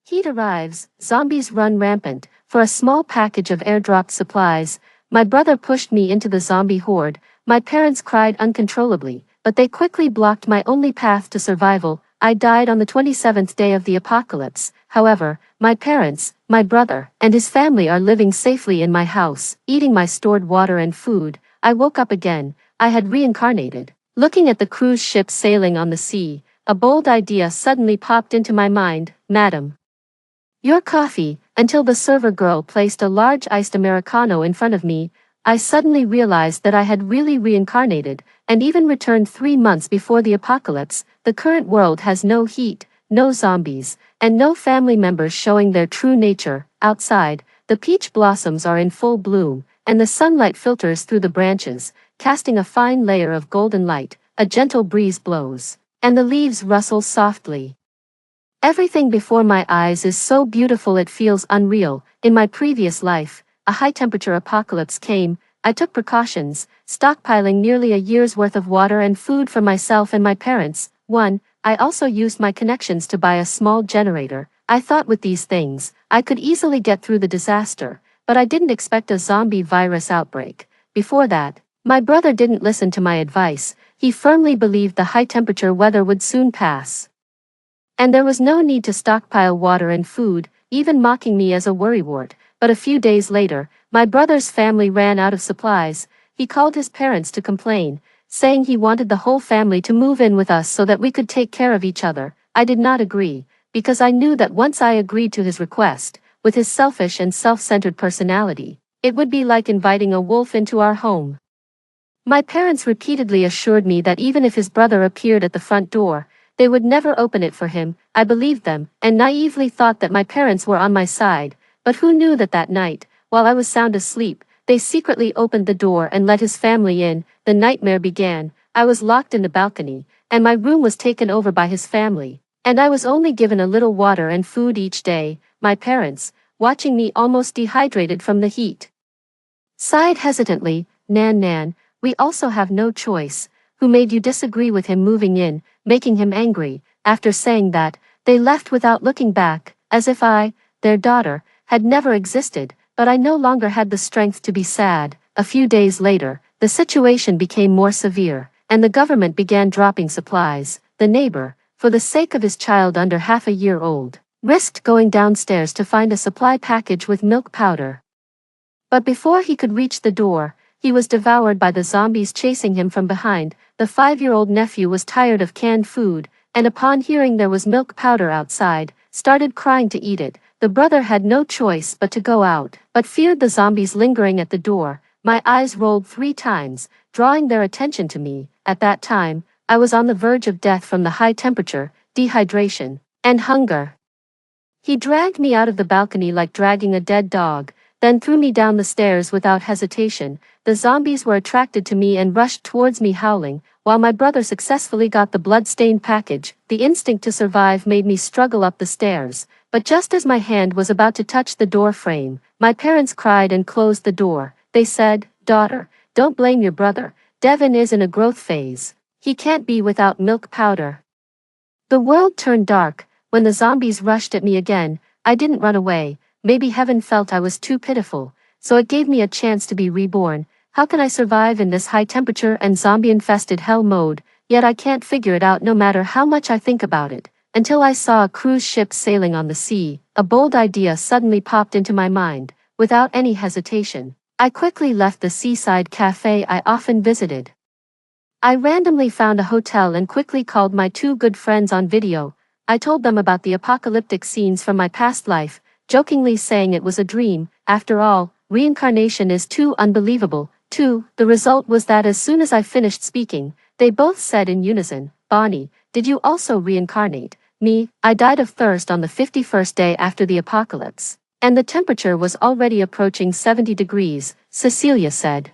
Heat arrives, zombies run rampant. For a small package of airdropped supplies, my brother pushed me into the zombie horde. My parents cried uncontrollably, but they quickly blocked my only path to survival. I died on the 27th day of the apocalypse. However, my parents, my brother, and his family are living safely in my house, eating my stored water and food. I woke up again. I had reincarnated. Looking at the cruise ship sailing on the sea, a bold idea suddenly popped into my mind. Madam, your coffee, until the server girl placed a large iced Americano in front of me. I suddenly realized that I had really reincarnated, and even returned 3 months before the apocalypse. The current world has no heat, no zombies, and no family members showing their true nature. Outside, the peach blossoms are in full bloom, and the sunlight filters through the branches, casting a fine layer of golden light. A gentle breeze blows, and the leaves rustle softly. Everything before my eyes is so beautiful it feels unreal. In my previous life, a high-temperature apocalypse came. I took precautions, stockpiling nearly a year's worth of water and food for myself and my parents. I also used my connections to buy a small generator. I thought with these things, I could easily get through the disaster, but I didn't expect a zombie virus outbreak. Before that, my brother didn't listen to my advice. He firmly believed the high-temperature weather would soon pass, and there was no need to stockpile water and food, even mocking me as a worrywart. But a few days later, my brother's family ran out of supplies. He called his parents to complain, saying he wanted the whole family to move in with us so that we could take care of each other. I did not agree, because I knew that once I agreed to his request, with his selfish and self-centered personality, it would be like inviting a wolf into our home. My parents repeatedly assured me that even if his brother appeared at the front door, they would never open it for him. I believed them, and naively thought that my parents were on my side, but who knew that that night, while I was sound asleep, they secretly opened the door and let his family in. The nightmare began. I was locked in the balcony, and my room was taken over by his family, and I was only given a little water and food each day. My parents, watching me almost dehydrated from the heat, sighed hesitantly. Nan, we also have no choice. Who made you disagree with him moving in, making him angry? After saying that, they left without looking back, as if I, their daughter, had never existed. But I no longer had the strength to be sad. A few days later, the situation became more severe, and the government began dropping supplies. The neighbor, for the sake of his child under half a year old, risked going downstairs to find a supply package with milk powder. But before he could reach the door, he was devoured by the zombies chasing him from behind. The 5-year-old nephew was tired of canned food, and upon hearing there was milk powder outside, started crying to eat it. The brother had no choice but to go out, but feared the zombies lingering at the door. My eyes rolled 3 times, drawing their attention to me. At that time, I was on the verge of death from the high temperature, dehydration, and hunger. He dragged me out of the balcony like dragging a dead dog, then threw me down the stairs without hesitation. The zombies were attracted to me and rushed towards me howling, while my brother successfully got the blood-stained package. The instinct to survive made me struggle up the stairs, but just as my hand was about to touch the door frame, my parents cried and closed the door. They said, "Daughter, don't blame your brother. Devin is in a growth phase. He can't be without milk powder." The world turned dark. When the zombies rushed at me again, I didn't run away. Maybe heaven felt I was too pitiful, so it gave me a chance to be reborn. How can I survive in this high-temperature and zombie-infested hell mode? Yet I can't figure it out no matter how much I think about it. Until I saw a cruise ship sailing on the sea, a bold idea suddenly popped into my mind. Without any hesitation, I quickly left the seaside cafe I often visited. I randomly found a hotel and quickly called my 2 good friends on video. I told them about the apocalyptic scenes from my past life, jokingly saying it was a dream. After all, reincarnation is too unbelievable. The result was that as soon as I finished speaking, they both said in unison, "Bonnie, did you also reincarnate?" Me, I died of thirst on the 51st day after the apocalypse, and the temperature was already approaching 70 degrees, Cecilia said.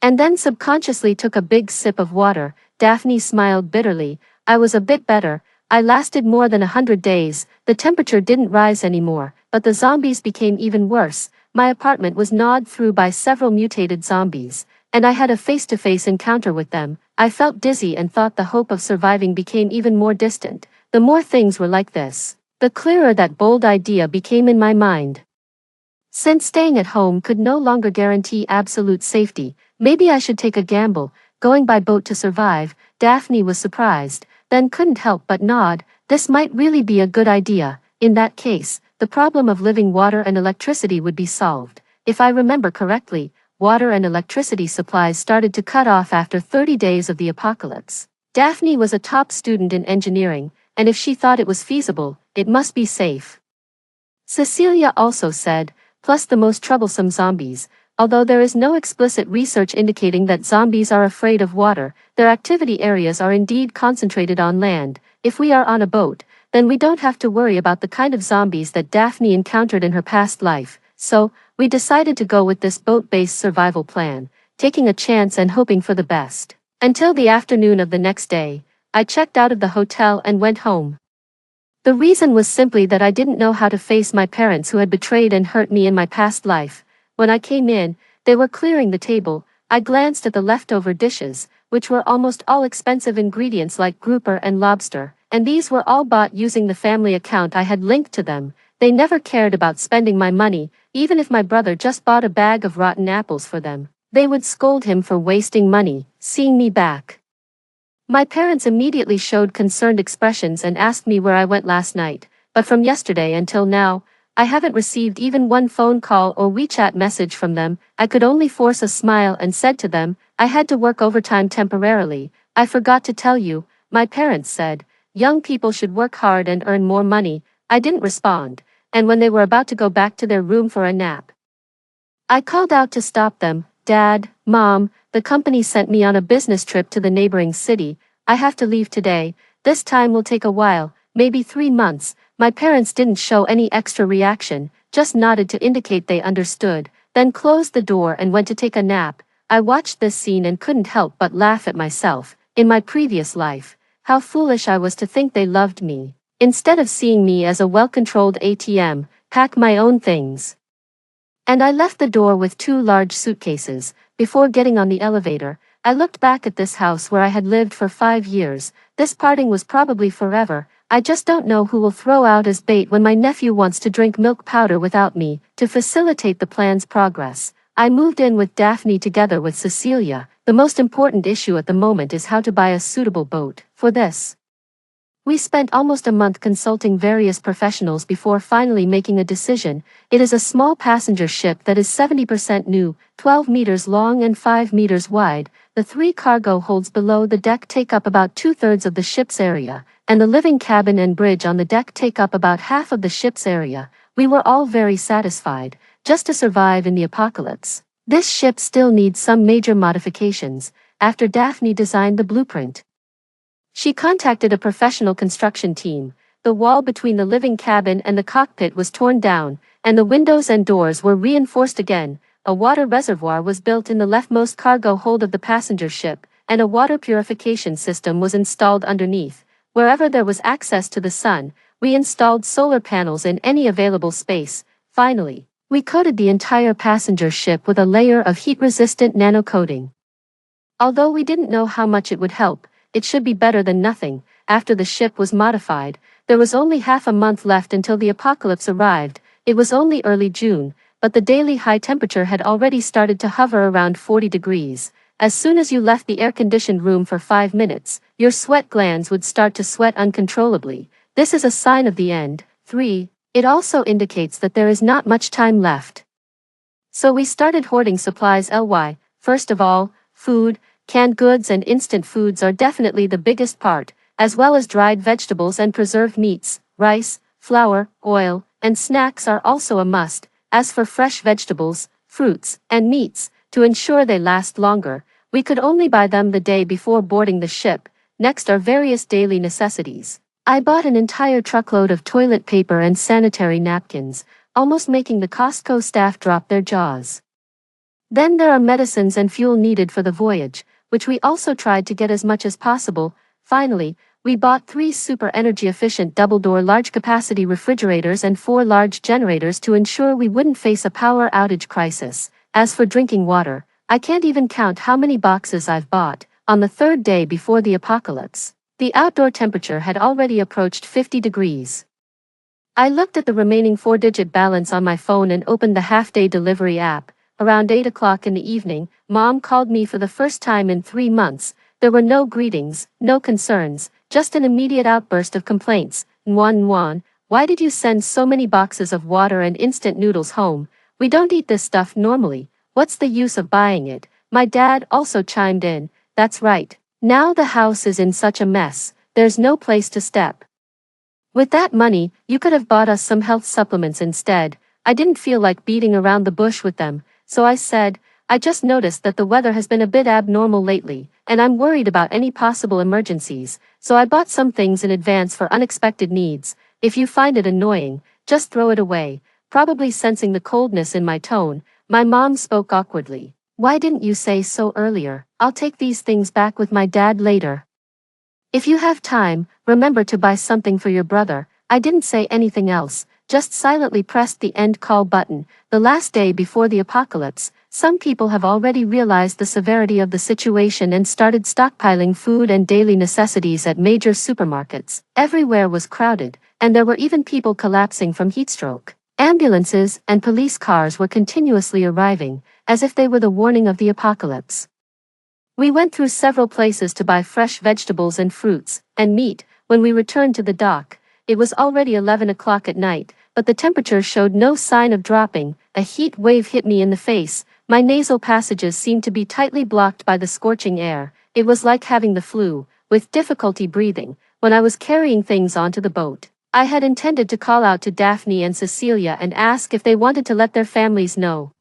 And then subconsciously took a big sip of water. Daphne smiled bitterly. I was a bit better. I lasted more than 100 days. The temperature didn't rise anymore, but the zombies became even worse. My apartment was gnawed through by several mutated zombies, and I had a face-to-face encounter with them. I felt dizzy and thought the hope of surviving became even more distant. The more things were like this, the clearer that bold idea became in my mind. Since staying at home could no longer guarantee absolute safety, maybe I should take a gamble, going by boat to survive. Daphne was surprised, then couldn't help but nod. This might really be a good idea. In that case, the problem of living water and electricity would be solved. If I remember correctly, water and electricity supplies started to cut off after 30 days of the apocalypse. Daphne was a top student in engineering, and if she thought it was feasible, it must be safe. Cecilia also said, plus the most troublesome zombies. Although there is no explicit research indicating that zombies are afraid of water, their activity areas are indeed concentrated on land. If we are on a boat, then we don't have to worry about the kind of zombies that Daphne encountered in her past life. So, we decided to go with this boat-based survival plan, taking a chance and hoping for the best. Until the afternoon of the next day, I checked out of the hotel and went home. The reason was simply that I didn't know how to face my parents who had betrayed and hurt me in my past life. When I came in, they were clearing the table. I glanced at the leftover dishes, which were almost all expensive ingredients like grouper and lobster, and these were all bought using the family account I had linked to them. They never cared about spending my money, even if my brother just bought a bag of rotten apples for them. They would scold him for wasting money. Seeing me back, my parents immediately showed concerned expressions and asked me where I went last night, but from yesterday until now, I haven't received even one phone call or WeChat message from them. I could only force a smile and said to them, I had to work overtime temporarily. I forgot to tell you, my parents said, young people should work hard and earn more money. I didn't respond, and when they were about to go back to their room for a nap, I called out to stop them. Dad, Mom, the company sent me on a business trip to the neighboring city. I have to leave today. This time will take a while, maybe 3 months. My parents didn't show any extra reaction, just nodded to indicate they understood, then closed the door and went to take a nap. I watched this scene and couldn't help but laugh at myself. In my previous life, how foolish I was to think they loved me. Instead of seeing me as a well-controlled ATM, pack my own things. And I left the door with 2 large suitcases. Before getting on the elevator, I looked back at this house where I had lived for 5 years. This parting was probably forever. I just don't know who will throw out as bait when my nephew wants to drink milk powder without me. To facilitate the plan's progress, I moved in with Daphne together with Cecilia. The most important issue at the moment is how to buy a suitable boat. For this, we spent almost a month consulting various professionals before finally making a decision. It is a small passenger ship that is 70% new, 12 meters long and 5 meters wide. The 3 cargo holds below the deck take up about 2/3 of the ship's area, and the living cabin and bridge on the deck take up about half of the ship's area. We were all very satisfied, just to survive in the apocalypse. This ship still needs some major modifications, after Daphne designed the blueprint. She contacted a professional construction team. The wall between the living cabin and the cockpit was torn down, and the windows and doors were reinforced again. A water reservoir was built in the leftmost cargo hold of the passenger ship, and a water purification system was installed underneath. Wherever there was access to the sun, we installed solar panels in any available space. Finally, we coated the entire passenger ship with a layer of heat-resistant nano-coating. Although we didn't know how much it would help, it should be better than nothing. After the ship was modified, there was only half a month left until the apocalypse arrived. It was only early June, but the daily high temperature had already started to hover around 40 degrees. As soon as you left the air-conditioned room for 5 minutes, your sweat glands would start to sweat uncontrollably. This is a sign of the end. 3. It also indicates that there is not much time left. So we started hoarding supplies. First of all, food. Canned goods and instant foods are definitely the biggest part, as well as dried vegetables and preserved meats. Rice, flour, oil, and snacks are also a must. As for fresh vegetables, fruits, and meats, to ensure they last longer, we could only buy them the day before boarding the ship. Next are various daily necessities. I bought an entire truckload of toilet paper and sanitary napkins, almost making the Costco staff drop their jaws. Then there are medicines and fuel needed for the voyage, which we also tried to get as much as possible. Finally, we bought 3 super energy-efficient double-door large-capacity refrigerators and 4 large generators to ensure we wouldn't face a power outage crisis. As for drinking water, I can't even count how many boxes I've bought. On the 3rd day before the apocalypse, the outdoor temperature had already approached 50 degrees. I looked at the remaining 4-digit balance on my phone and opened the half-day delivery app. Around 8 o'clock in the evening, Mom called me for the first time in 3 months. There were no greetings, no concerns, just an immediate outburst of complaints. Nwan, why did you send so many boxes of water and instant noodles home? We don't eat this stuff normally. What's the use of buying it? My dad also chimed in. That's right. Now the house is in such a mess, there's no place to step. With that money, you could have bought us some health supplements instead. I didn't feel like beating around the bush with them, so I said, I just noticed that the weather has been a bit abnormal lately, and I'm worried about any possible emergencies, so I bought some things in advance for unexpected needs. If you find it annoying, just throw it away. Probably sensing the coldness in my tone, my mom spoke awkwardly. Why didn't you say so earlier? I'll take these things back with my dad later. If you have time, remember to buy something for your brother. I didn't say anything else, just silently pressed the end call button. The last day before the apocalypse, some people have already realized the severity of the situation and started stockpiling food and daily necessities at major supermarkets. Everywhere was crowded, and there were even people collapsing from heatstroke. Ambulances and police cars were continuously arriving, as if they were the warning of the apocalypse. We went through several places to buy fresh vegetables and fruits, and meat. When we returned to the dock, it was already 11 o'clock at night, but the temperature showed no sign of dropping. A heat wave hit me in the face. My nasal passages seemed to be tightly blocked by the scorching air. It was like having the flu, with difficulty breathing. When I was carrying things onto the boat, I had intended to call out to Daphne and Cecilia and ask if they wanted to let their families know.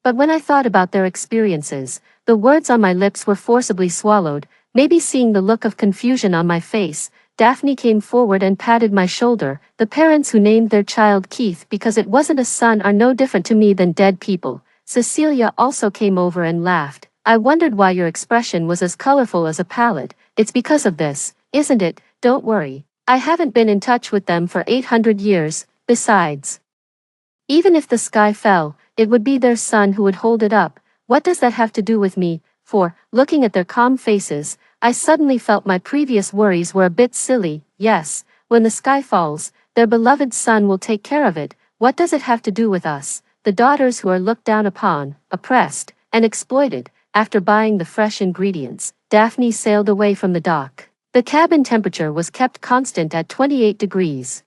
But when I thought about their experiences, the words on my lips were forcibly swallowed. Maybe seeing the look of confusion on my face, Daphne came forward and patted my shoulder. The parents who named their child Keith because it wasn't a son are no different to me than dead people. Cecilia also came over and laughed. I wondered why your expression was as colorful as a palette. It's because of this, isn't it? Don't worry. I haven't been in touch with them for 800 years. Besides, even if the sky fell, it would be their son who would hold it up. What does that have to do with me? For, looking at their calm faces, I suddenly felt my previous worries were a bit silly. Yes, when the sky falls, their beloved son will take care of it. What does it have to do with us, the daughters who are looked down upon, oppressed, and exploited? After buying the fresh ingredients, Daphne sailed away from the dock. The cabin temperature was kept constant at 28 degrees.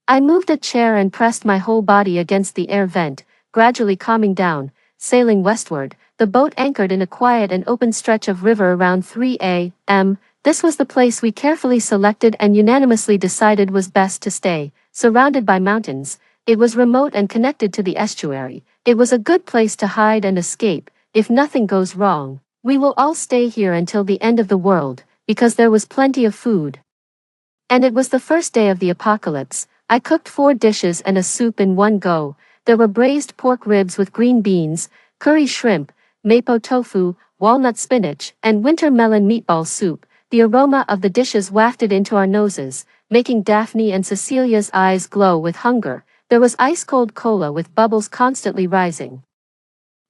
I moved a chair and pressed my whole body against the air vent, gradually calming down. Sailing westward, the boat anchored in a quiet and open stretch of river around 3 a.m. This was the place we carefully selected and unanimously decided was best to stay. Surrounded by mountains, it was remote and connected to the estuary. It was a good place to hide and escape. If nothing goes wrong, we will all stay here until the end of the world, because there was plenty of food. And it was the first day of the apocalypse. I cooked 4 dishes and a soup in one go. There were braised pork ribs with green beans, curry shrimp, mapo tofu, walnut spinach, and winter melon meatball soup. The aroma of the dishes wafted into our noses, making Daphne and Cecilia's eyes glow with hunger. There was ice-cold cola with bubbles constantly rising,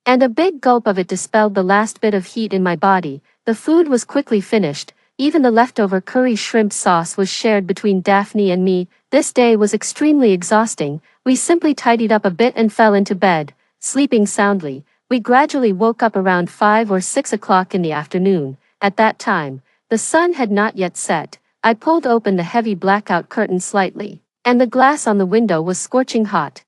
and a big gulp of it dispelled the last bit of heat in my body. The food was quickly finished. Even the leftover curry shrimp sauce was shared between Daphne and me. This day was extremely exhausting. We simply tidied up a bit and fell into bed, sleeping soundly. We gradually woke up around 5 or 6 o'clock in the afternoon. At that time, the sun had not yet set. I pulled open the heavy blackout curtain slightly, and the glass on the window was scorching hot.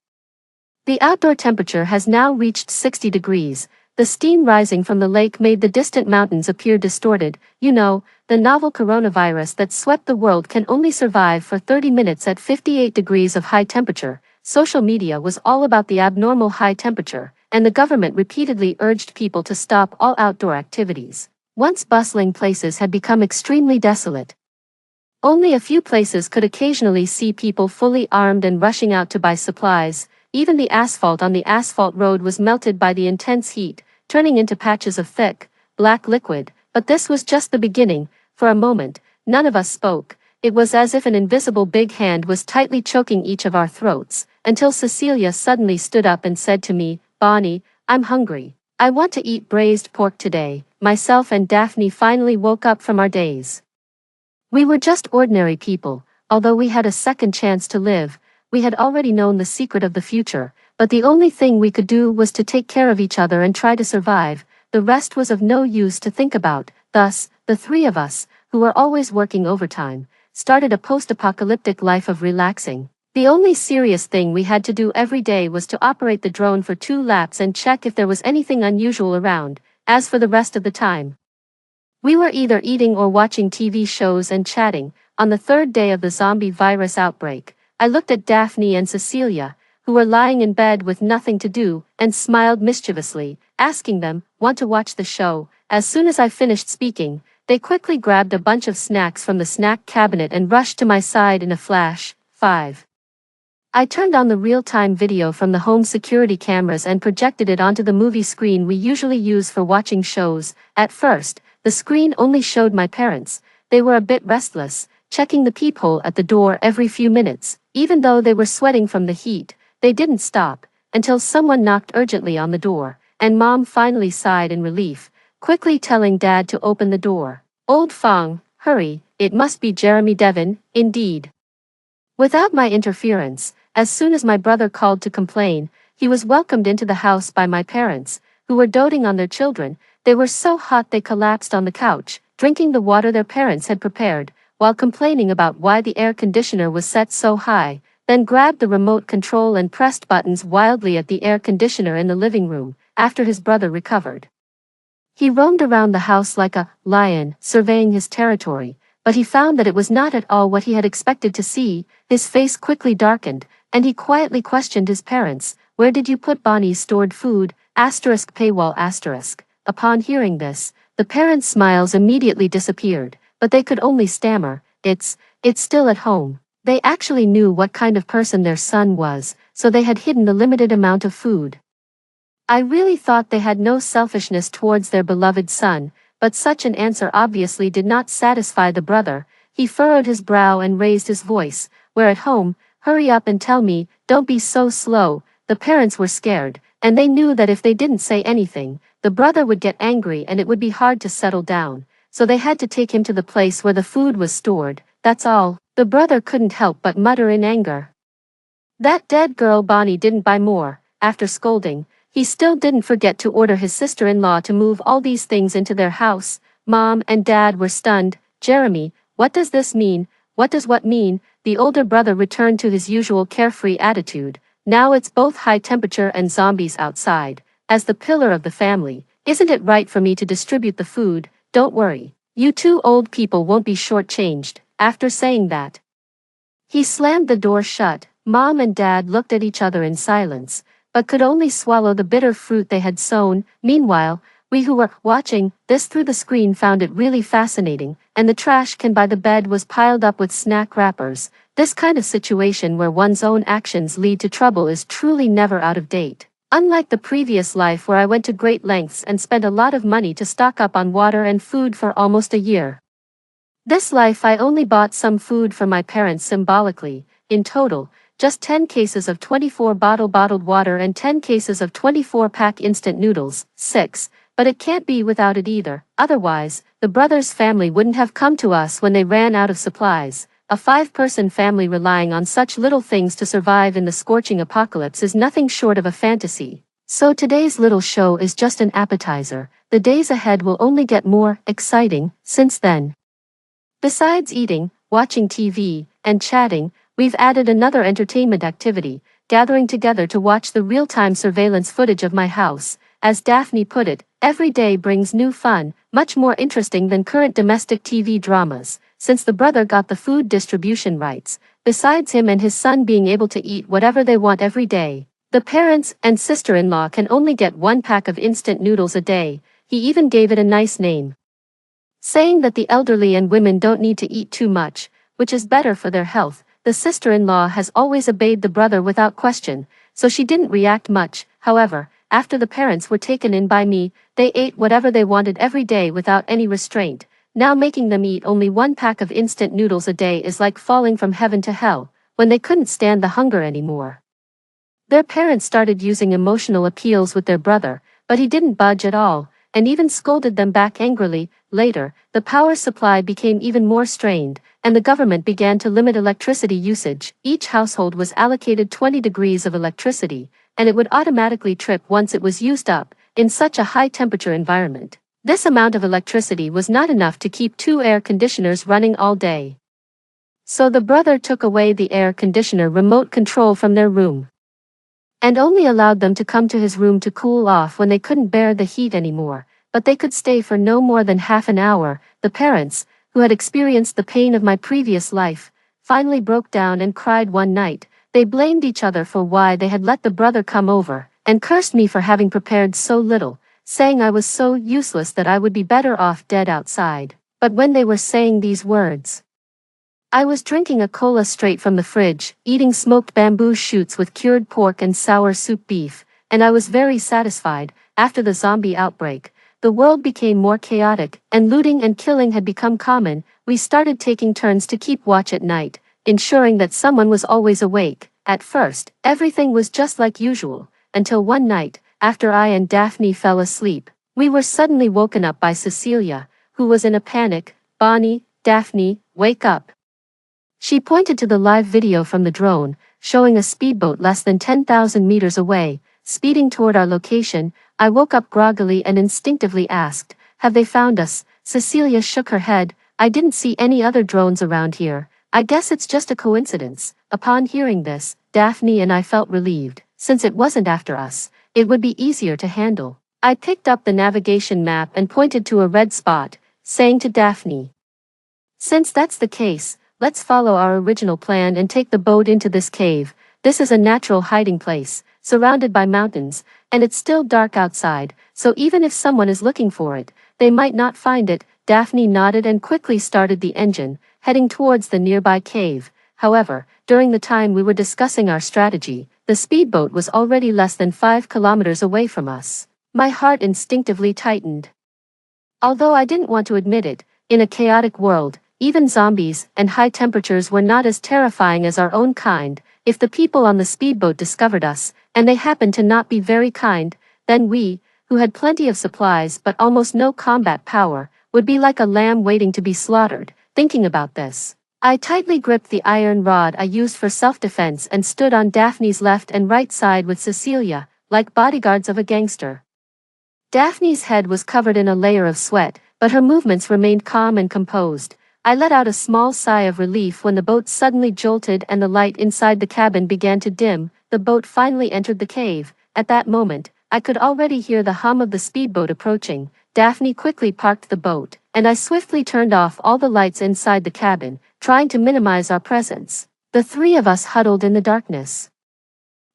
The outdoor temperature has now reached 60 degrees. The steam rising from the lake made the distant mountains appear distorted. You know, the novel coronavirus that swept the world can only survive for 30 minutes at 58 degrees of high temperature. Social media was all about the abnormal high temperature, and the government repeatedly urged people to stop all outdoor activities. Once bustling places had become extremely desolate. Only a few places could occasionally see people fully armed and rushing out to buy supplies. Even the asphalt on the asphalt road was melted by the intense heat, turning into patches of thick, black liquid. But this was just the beginning. For a moment, none of us spoke. It was as if an invisible big hand was tightly choking each of our throats, until Cecilia suddenly stood up and said to me, "Bonnie, I'm hungry. I want to eat braised pork today." Myself and Daphne finally woke up from our daze. We were just ordinary people, although we had a second chance to live. we had already known the secret of the future, but the only thing we could do was to take care of each other and try to survive. The rest was of no use to think about. Thus, the three of us, who were always working overtime, started a post-apocalyptic life of relaxing. The only serious thing we had to do every day was to operate the drone for 2 laps and check if there was anything unusual around. As for the rest of the time, we were either eating or watching TV shows and chatting. On the 3rd day of the zombie virus outbreak, I looked at Daphne and Cecilia, who were lying in bed with nothing to do, and smiled mischievously, asking them, "Want to watch the show?" As soon as I finished speaking, they quickly grabbed a bunch of snacks from the snack cabinet and rushed to my side in a flash. 5. I turned on the real-time video from the home security cameras and projected it onto the movie screen we usually use for watching shows. At first, the screen only showed my parents. They were a bit restless, checking the peephole at the door every few minutes. Even though they were sweating from the heat, they didn't stop, until someone knocked urgently on the door, and Mom finally sighed in relief, quickly telling Dad to open the door. "Old Fong, hurry, it must be Jeremy Devon, indeed." Without my interference, as soon as my brother called to complain, he was welcomed into the house by my parents, who were doting on their children. They were so hot they collapsed on the couch, drinking the water their parents had prepared, while complaining about why the air conditioner was set so high, then grabbed the remote control and pressed buttons wildly at the air conditioner in the living room. After his brother recovered, he roamed around the house like a lion, surveying his territory, but he found that it was not at all what he had expected to see. His face quickly darkened, and he quietly questioned his parents, "Where did you put Bonnie's stored food? Paywall asterisk." Upon hearing this, the parents' smiles immediately disappeared, but they could only stammer, it's still at home." They actually knew what kind of person their son was, so they had hidden the limited amount of food. I really thought they had no selfishness towards their beloved son, but such an answer obviously did not satisfy the brother. He furrowed his brow and raised his voice, "We're at home, hurry up and tell me, don't be so slow." The parents were scared, and they knew that if they didn't say anything, the brother would get angry and it would be hard to settle down, so they had to take him to the place where the food was stored. That's all. The brother couldn't help but mutter in anger. That dead girl Bonnie didn't buy more. After scolding, he still didn't forget to order his sister-in-law to move all these things into their house. Mom and Dad were stunned. "Jeremy, what does this mean? What does what mean?" The older brother returned to his usual carefree attitude. "Now it's both high temperature and zombies outside. As the pillar of the family, isn't it right for me to distribute the food? Don't worry. You two old people won't be shortchanged." After saying that, he slammed the door shut. Mom and Dad looked at each other in silence, but could only swallow the bitter fruit they had sown. Meanwhile, we who were watching this through the screen found it really fascinating, and the trash can by the bed was piled up with snack wrappers. This kind of situation where one's own actions lead to trouble is truly never out of date. Unlike the previous life where I went to great lengths and spent a lot of money to stock up on water and food for almost a year, this life I only bought some food for my parents symbolically. In total, just 10 cases of 24 bottled water and 10 cases of 24-pack instant noodles. 6. But it can't be without it either. Otherwise, the brothers' family wouldn't have come to us when they ran out of supplies. A 5-person family relying on such little things to survive in the scorching apocalypse is nothing short of a fantasy. So today's little show is just an appetizer. The days ahead will only get more exciting. Since then, besides eating, watching TV, and chatting, we've added another entertainment activity, gathering together to watch the real-time surveillance footage of my house. As Daphne put it, every day brings new fun, much more interesting than current domestic TV dramas. Since the brother got the food distribution rights, besides him and his son being able to eat whatever they want every day, the parents and sister-in-law can only get 1 pack of instant noodles a day. He even gave it a nice name, saying that the elderly and women don't need to eat too much, which is better for their health. The sister-in-law has always obeyed the brother without question, so she didn't react much. However, after the parents were taken in by me, they ate whatever they wanted every day without any restraint. Now making them eat only 1 pack of instant noodles a day is like falling from heaven to hell, when they couldn't stand the hunger anymore. Their parents started using emotional appeals with their brother, but he didn't budge at all. and even scolded them back angrily. Later, the power supply became even more strained, and the government began to limit electricity usage. Each household was allocated 20 degrees of electricity, and it would automatically trip once it was used up. In such a high-temperature environment, this amount of electricity was not enough to keep 2 air conditioners running all day. So the brother took away the air conditioner remote control from their room, and only allowed them to come to his room to cool off when they couldn't bear the heat anymore, but they could stay for no more than half an hour. The parents, who had experienced the pain of my previous life, finally broke down and cried one night. They blamed each other for why they had let the brother come over, and cursed me for having prepared so little, saying I was so useless that I would be better off dead outside. But when they were saying these words, I was drinking a cola straight from the fridge, eating smoked bamboo shoots with cured pork and sour soup beef, and I was very satisfied. After the zombie outbreak, the world became more chaotic, and looting and killing had become common. We started taking turns to keep watch at night, ensuring that someone was always awake. At first, everything was just like usual, until one night, after I and Daphne fell asleep, we were suddenly woken up by Cecilia, who was in a panic. Bonnie, Daphne, wake up. She pointed to the live video from the drone, showing a speedboat less than 10,000 meters away, speeding toward our location. I woke up groggily and instinctively asked, "Have they found us?" Cecilia shook her head. "I didn't see any other drones around here. I guess it's just a coincidence." Upon hearing this, Daphne and I felt relieved. Since it wasn't after us, it would be easier to handle. I picked up the navigation map and pointed to a red spot, saying to Daphne, "Since that's the case, let's follow our original plan and take the boat into this cave. This is a natural hiding place, surrounded by mountains, and it's still dark outside, so even if someone is looking for it, they might not find it." Daphne nodded and quickly started the engine, heading towards the nearby cave. However, during the time we were discussing our strategy, the speedboat was already less than 5 kilometers away from us. My heart instinctively tightened. Although I didn't want to admit it, in a chaotic world, even zombies and high temperatures were not as terrifying as our own kind. If the people on the speedboat discovered us, and they happened to not be very kind, then we, who had plenty of supplies but almost no combat power, would be like a lamb waiting to be slaughtered. Thinking about this, I tightly gripped the iron rod I used for self-defense and stood on Daphne's left and right side with Cecilia, like bodyguards of a gangster. Daphne's head was covered in a layer of sweat, but her movements remained calm and composed. I let out a small sigh of relief when the boat suddenly jolted and the light inside the cabin began to dim. The boat finally entered the cave. At that moment, I could already hear the hum of the speedboat approaching. Daphne quickly parked the boat, and I swiftly turned off all the lights inside the cabin, trying to minimize our presence. The three of us huddled in the darkness,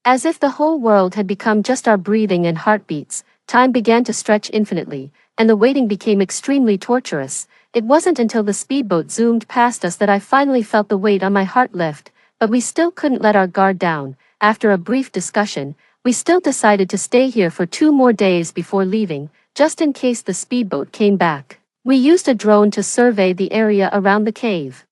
as if the whole world had become just our breathing and heartbeats. Time began to stretch infinitely, and the waiting became extremely torturous. It wasn't until the speedboat zoomed past us that I finally felt the weight on my heart lift, but we still couldn't let our guard down. After a brief discussion, we still decided to stay here for 2 more days before leaving, just in case the speedboat came back. We used a drone to survey the area around the cave,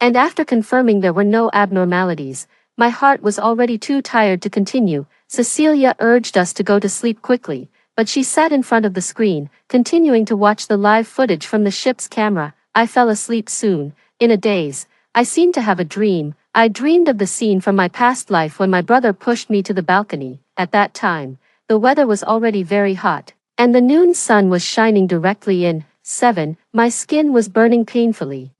and after confirming there were no abnormalities, my heart was already too tired to continue. Cecilia urged us to go to sleep quickly, but she sat in front of the screen, continuing to watch the live footage from the ship's camera. I fell asleep soon. In a daze, I seemed to have a dream. I dreamed of the scene from my past life when my brother pushed me to the balcony. At that time, the weather was already very hot, and the noon sun was shining directly in. 7. My skin was burning painfully,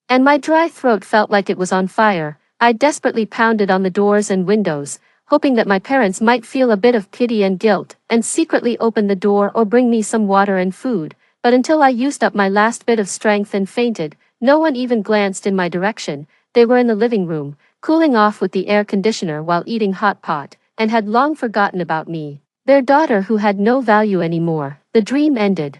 and my dry throat felt like it was on fire. I desperately pounded on the doors and windows, hoping that my parents might feel a bit of pity and guilt, and secretly open the door or bring me some water and food. But until I used up my last bit of strength and fainted, no one even glanced in my direction. They were in the living room, cooling off with the air conditioner while eating hot pot, and had long forgotten about me, their daughter who had no value anymore. The dream ended.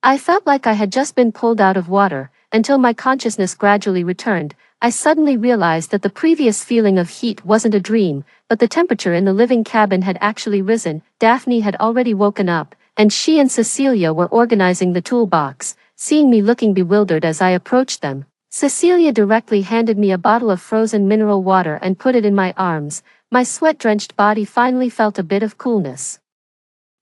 I felt like I had just been pulled out of water, until my consciousness gradually returned. I suddenly realized that the previous feeling of heat wasn't a dream, but the temperature in the living cabin had actually risen. Daphne had already woken up, and she and Cecilia were organizing the toolbox. Seeing me looking bewildered as I approached them, Cecilia directly handed me a bottle of frozen mineral water and put it in my arms. My sweat-drenched body finally felt a bit of coolness.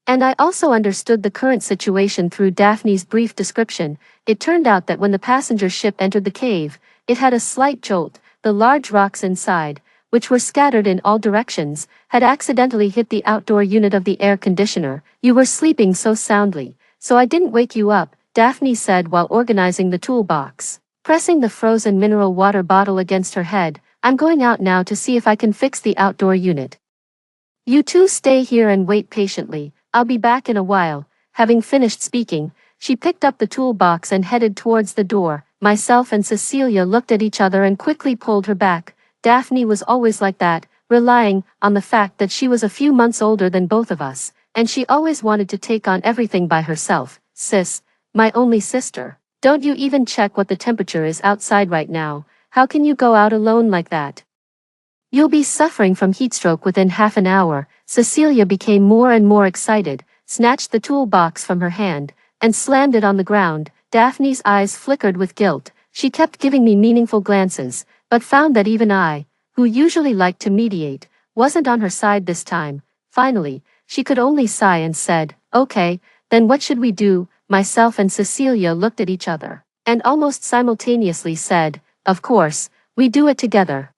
And I also understood the current situation through Daphne's brief description. It turned out that when the passenger ship entered the cave, it had a slight jolt. The large rocks inside, which were scattered in all directions, had accidentally hit the outdoor unit of the air conditioner. You were sleeping so soundly, so I didn't wake you up, Daphne said while organizing the toolbox. Pressing the frozen mineral water bottle against her head, I'm going out now to see if I can fix the outdoor unit. You two stay here and wait patiently, I'll be back in a while. Having finished speaking, she picked up the toolbox and headed towards the door. Myself and Cecilia looked at each other and quickly pulled her back. Daphne was always like that, relying on the fact that she was a few months older than both of us, and she always wanted to take on everything by herself. Sis, my only sister, don't you even check what the temperature is outside right now? How can you go out alone like that? You'll be suffering from heatstroke within half an hour. Cecilia became more and more excited, snatched the toolbox from her hand, and slammed it on the ground. Daphne's eyes flickered with guilt. She kept giving me meaningful glances, but found that even I, who usually liked to mediate, wasn't on her side this time. Finally, she could only sigh and said, "Okay, then what should we do?" Myself and Cecilia looked at each other, and almost simultaneously said, "Of course, we do it together."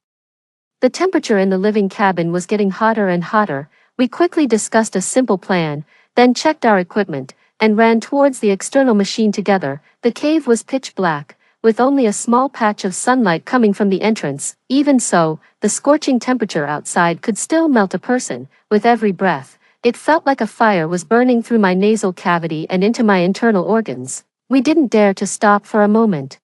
The temperature in the living cabin was getting hotter and hotter. We quickly discussed a simple plan, then checked our equipment, and ran towards the external machine together. The cave was pitch black, with only a small patch of sunlight coming from the entrance. Even so, the scorching temperature outside could still melt a person. With every breath, it felt like a fire was burning through my nasal cavity and into my internal organs. We didn't dare to stop for a moment.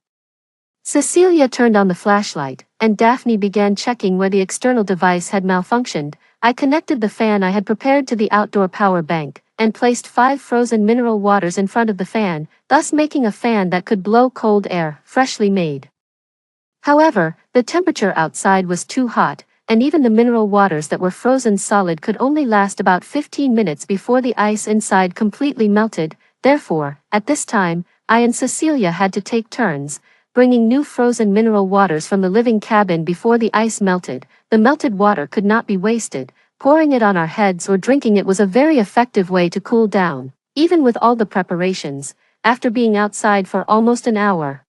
Cecilia turned on the flashlight, and Daphne began checking where the external device had malfunctioned. I connected the fan I had prepared to the outdoor power bank, and placed 5 frozen mineral waters in front of the fan, thus making a fan that could blow cold air, freshly made. However, the temperature outside was too hot, and even the mineral waters that were frozen solid could only last about 15 minutes before the ice inside completely melted. Therefore, at this time, I and Cecilia had to take turns, bringing new frozen mineral waters from the living cabin before the ice melted. The melted water could not be wasted. Pouring it on our heads or drinking it was a very effective way to cool down, even with all the preparations. After being outside for almost an hour,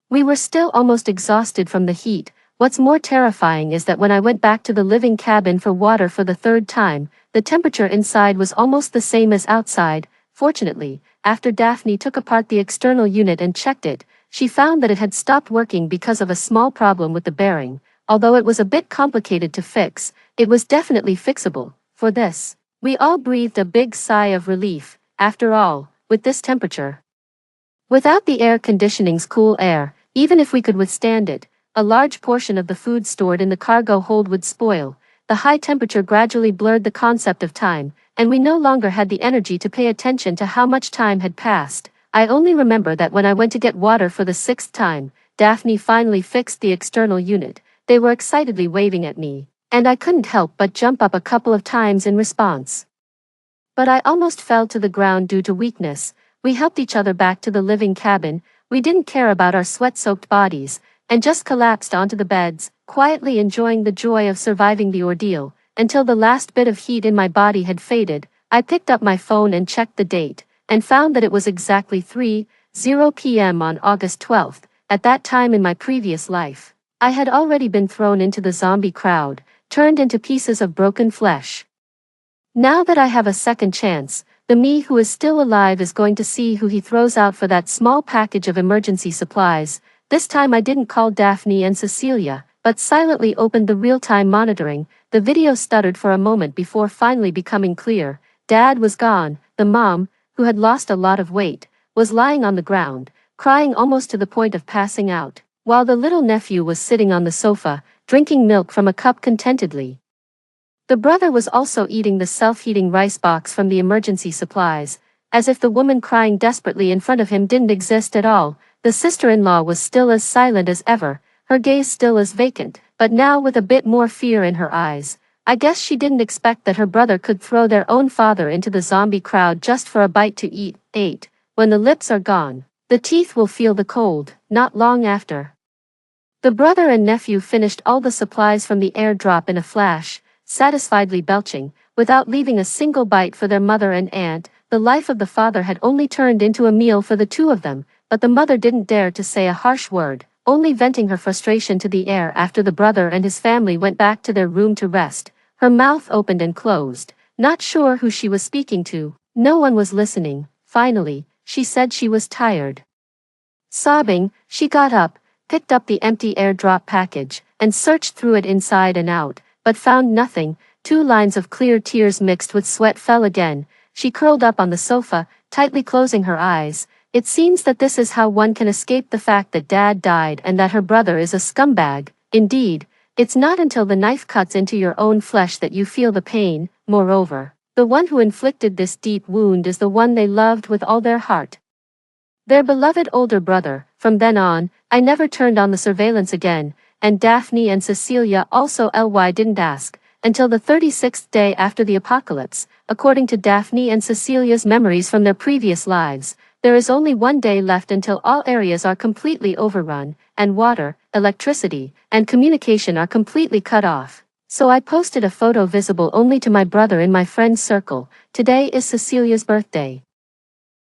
we were still almost exhausted from the heat. What's more terrifying is that when I went back to the living cabin for water for the 3rd time, the temperature inside was almost the same as outside. Fortunately, after Daphne took apart the external unit and checked it, she found that it had stopped working because of a small problem with the bearing. Although it was a bit complicated to fix, it was definitely fixable. For this, we all breathed a big sigh of relief. After all, with this temperature, without the air conditioning's cool air, even if we could withstand it, a large portion of the food stored in the cargo hold would spoil. The high temperature gradually blurred the concept of time, and we no longer had the energy to pay attention to how much time had passed. I only remember that when I went to get water for the 6th time, Daphne finally fixed the external unit. They were excitedly waving at me, and I couldn't help but jump up a couple of times in response. But I almost fell to the ground due to weakness. We helped each other back to the living cabin. We didn't care about our sweat-soaked bodies, and just collapsed onto the beds, quietly enjoying the joy of surviving the ordeal. Until the last bit of heat in my body had faded, I picked up my phone and checked the date, and found that it was exactly 3:00 p.m. on August 12th. At that time in my previous life, I had already been thrown into the zombie crowd, turned into pieces of broken flesh. Now that I have a second chance, the me who is still alive is going to see who he throws out for that small package of emergency supplies. This time I didn't call Daphne and Cecilia, but silently opened the real-time monitoring. The video stuttered for a moment before finally becoming clear. Dad was gone. The mom, who had lost a lot of weight, was lying on the ground, crying almost to the point of passing out, while the little nephew was sitting on the sofa, drinking milk from a cup contentedly. The brother was also eating the self-heating rice box from the emergency supplies, as if the woman crying desperately in front of him didn't exist at all. The sister-in-law was still as silent as ever, her gaze still as vacant, but now with a bit more fear in her eyes. I guess she didn't expect that her brother could throw their own father into the zombie crowd just for a bite to eat. 8. When the lips are gone, the teeth will feel the cold. Not long after, the brother and nephew finished all the supplies from the airdrop in a flash, satisfiedly belching, without leaving a single bite for their mother and aunt. The life of the father had only turned into a meal for the two of them, but the mother didn't dare to say a harsh word, only venting her frustration to the air after the brother and his family went back to their room to rest. Her mouth opened and closed, not sure who she was speaking to. No one was listening. Finally, she said she was tired. Sobbing, she got up, picked up the empty airdrop package, and searched through it inside and out, but found nothing. 2 lines of clear tears mixed with sweat fell again. She curled up on the sofa, tightly closing her eyes. It seems that this is how one can escape the fact that dad died and that her brother is a scumbag. Indeed, it's not until the knife cuts into your own flesh that you feel the pain. Moreover, the one who inflicted this deep wound is the one they loved with all their heart. Their beloved older brother. From then on, I never turned on the surveillance again, and Daphne and Cecilia also didn't ask, until the 36th day after the apocalypse. According to Daphne and Cecilia's memories from their previous lives, there is only 1 day left until all areas are completely overrun, and water, electricity, and communication are completely cut off. So I posted a photo visible only to my brother in my friend's circle. Today is Cecilia's birthday.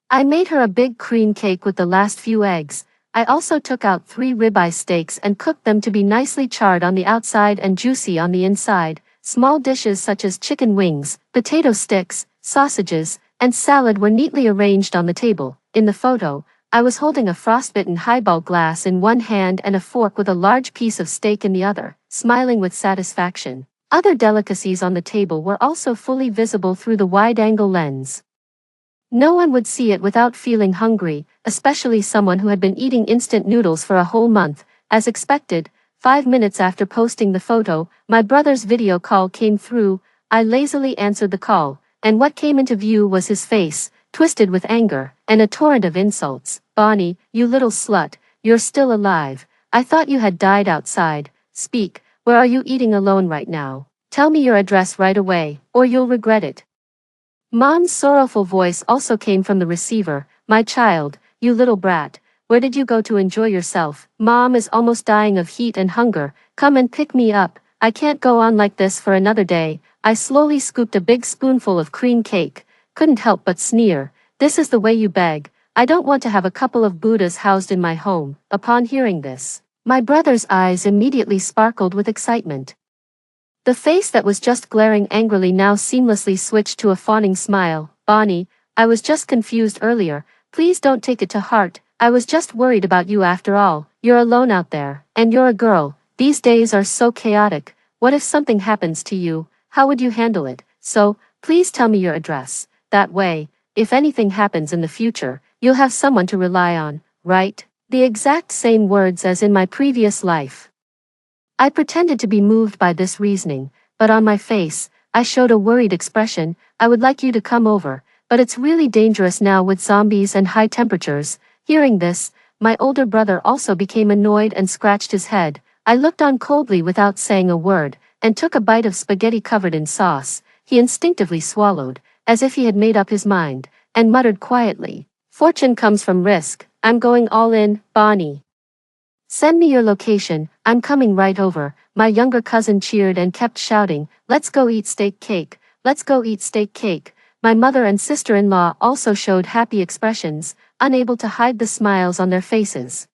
I made her a big cream cake with the last few eggs. I also took out 3 ribeye steaks and cooked them to be nicely charred on the outside and juicy on the inside. Small dishes such as chicken wings, potato sticks, sausages, and salad were neatly arranged on the table. In the photo, I was holding a frostbitten highball glass in one hand and a fork with a large piece of steak in the other, smiling with satisfaction. Other delicacies on the table were also fully visible through the wide-angle lens. No one would see it without feeling hungry, especially someone who had been eating instant noodles for a whole month. As expected, 5 minutes after posting the photo, my brother's video call came through. I lazily answered the call, and what came into view was his face, twisted with anger, and a torrent of insults. "Bonnie, you little slut, you're still alive. I thought you had died outside. Speak, where are you eating alone right now? Tell me your address right away, or you'll regret it." Mom's sorrowful voice also came from the receiver. "My child, you little brat, where did you go to enjoy yourself? Mom is almost dying of heat and hunger. Come and pick me up. I can't go on like this for another day." I slowly scooped a big spoonful of cream cake. Couldn't help but sneer. "This is the way you beg. I don't want to have a couple of Buddhas housed in my home." Upon hearing this, my brother's eyes immediately sparkled with excitement. The face that was just glaring angrily now seamlessly switched to a fawning smile. "Bonnie, I was just confused earlier. Please don't take it to heart. I was just worried about you after all. You're alone out there, and you're a girl. These days are so chaotic. What if something happens to you? How would you handle it? So, please tell me your address. That way, if anything happens in the future, you'll have someone to rely on, right?" The exact same words as in my previous life. I pretended to be moved by this reasoning, but on my face, I showed a worried expression. "I would like you to come over, but it's really dangerous now with zombies and high temperatures." Hearing this, my older brother also became annoyed and scratched his head. I looked on coldly without saying a word, and took a bite of spaghetti covered in sauce. He instinctively swallowed, as if he had made up his mind, and muttered quietly, "Fortune comes from risk. I'm going all in, Bonnie. Send me your location, I'm coming right over." My younger cousin cheered and kept shouting, "Let's go eat steak cake, let's go eat steak cake." My mother and sister-in-law also showed happy expressions, unable to hide the smiles on their faces.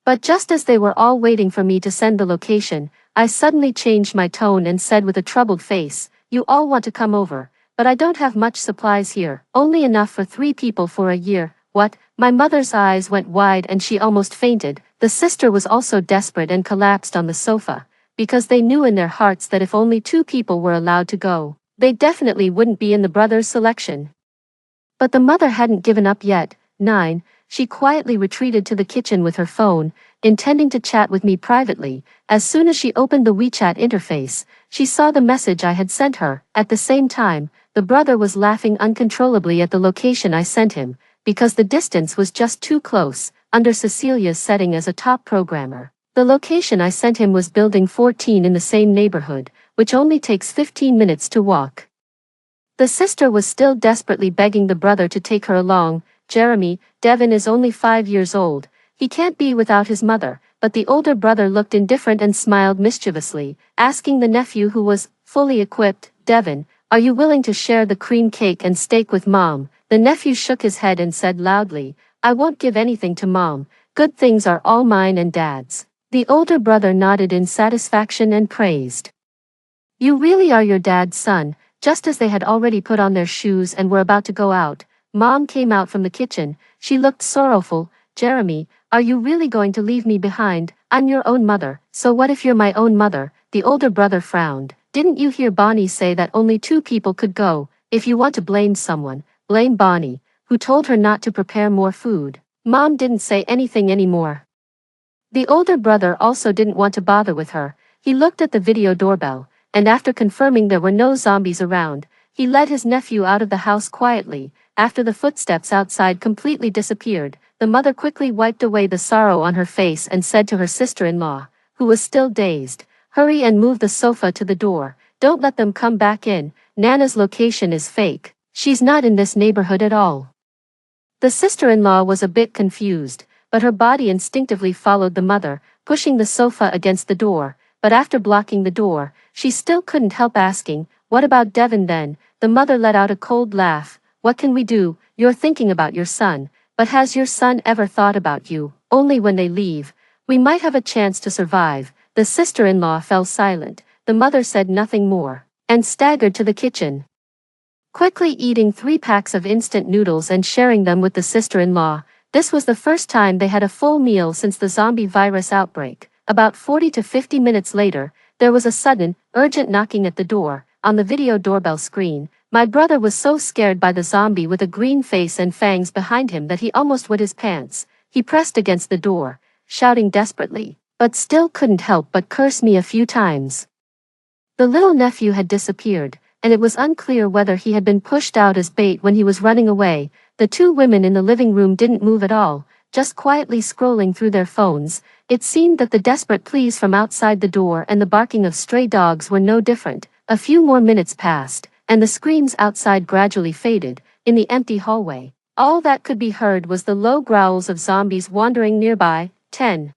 But just as they were all waiting for me to send the location, I suddenly changed my tone and said with a troubled face, "You all want to come over, but I don't have much supplies here, only enough for 3 people for a year." "What?" My mother's eyes went wide and she almost fainted. The sister was also desperate and collapsed on the sofa, because they knew in their hearts that if only 2 people were allowed to go, they definitely wouldn't be in the brothers' selection. But the mother hadn't given up yet. 9. She quietly retreated to the kitchen with her phone, intending to chat with me privately. As soon as she opened the WeChat interface, she saw the message I had sent her. At the same time, the brother was laughing uncontrollably at the location I sent him, because the distance was just too close. Under Cecilia's setting as a top programmer, the location I sent him was Building 14 in the same neighborhood, which only takes 15 minutes to walk. The sister was still desperately begging the brother to take her along. "Jeremy, Devin is only 5 years old. He can't be without his mother." But the older brother looked indifferent and smiled mischievously, asking the nephew who was fully equipped, "Devin, Are you willing to share the cream cake and steak with Mom? The nephew shook his head and said loudly, I won't give anything to Mom. Good things are all mine and Dad's. The older brother nodded in satisfaction and praised. You really are your dad's son. Just as they had already put on their shoes and were about to go out, Mom came out from the kitchen. She looked sorrowful. Jeremy, are you really going to leave me behind? I'm your own mother. So what if you're my own mother? The older brother frowned. Didn't you hear Bonnie say that only 2 people could go? If you want to blame someone, blame Bonnie, who told her not to prepare more food. Mom didn't say anything anymore. The older brother also didn't want to bother with her. He looked at the video doorbell, and after confirming there were no zombies around, he led his nephew out of the house quietly. After the footsteps outside completely disappeared, the mother quickly wiped away the sorrow on her face and said to her sister-in-law, who was still dazed, hurry and move the sofa to the door. Don't let them come back in. Nana's location is fake. She's not in this neighborhood at all. The sister-in-law was a bit confused, but her body instinctively followed the mother, pushing the sofa against the door. But after blocking the door, she still couldn't help asking, what about Devin then? The mother let out a cold laugh. What can we do? You're thinking about your son, but has your son ever thought about you? Only when they leave. We might have a chance to survive. The sister-in-law fell silent. The mother said nothing more, and staggered to the kitchen, quickly eating 3 packs of instant noodles and sharing them with the sister-in-law. This was the first time they had a full meal since the zombie virus outbreak. About 40 to 50 minutes later, there was a sudden, urgent knocking at the door. On the video doorbell screen, my brother was so scared by the zombie with a green face and fangs behind him that he almost wet his pants. He pressed against the door, shouting desperately, but still couldn't help but curse me a few times. The little nephew had disappeared, and it was unclear whether he had been pushed out as bait when he was running away. The 2 women in the living room didn't move at all, just quietly scrolling through their phones. It seemed that the desperate pleas from outside the door and the barking of stray dogs were no different. A few more minutes passed, and the screams outside gradually faded. In the empty hallway, all that could be heard was the low growls of zombies wandering nearby. 10.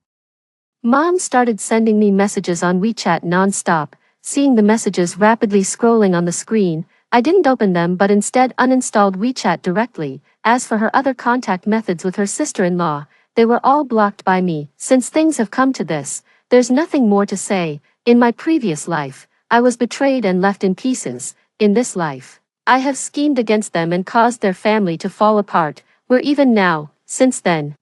Mom started sending me messages on WeChat non-stop. Seeing the messages rapidly scrolling on the screen, I didn't open them but instead uninstalled WeChat directly. As for her other contact methods with her sister-in-law, they were all blocked by me. Since things have come to this, there's nothing more to say. In my previous life, I was betrayed and left in pieces. In this life, I have schemed against them and caused their family to fall apart. We're even now. Since then,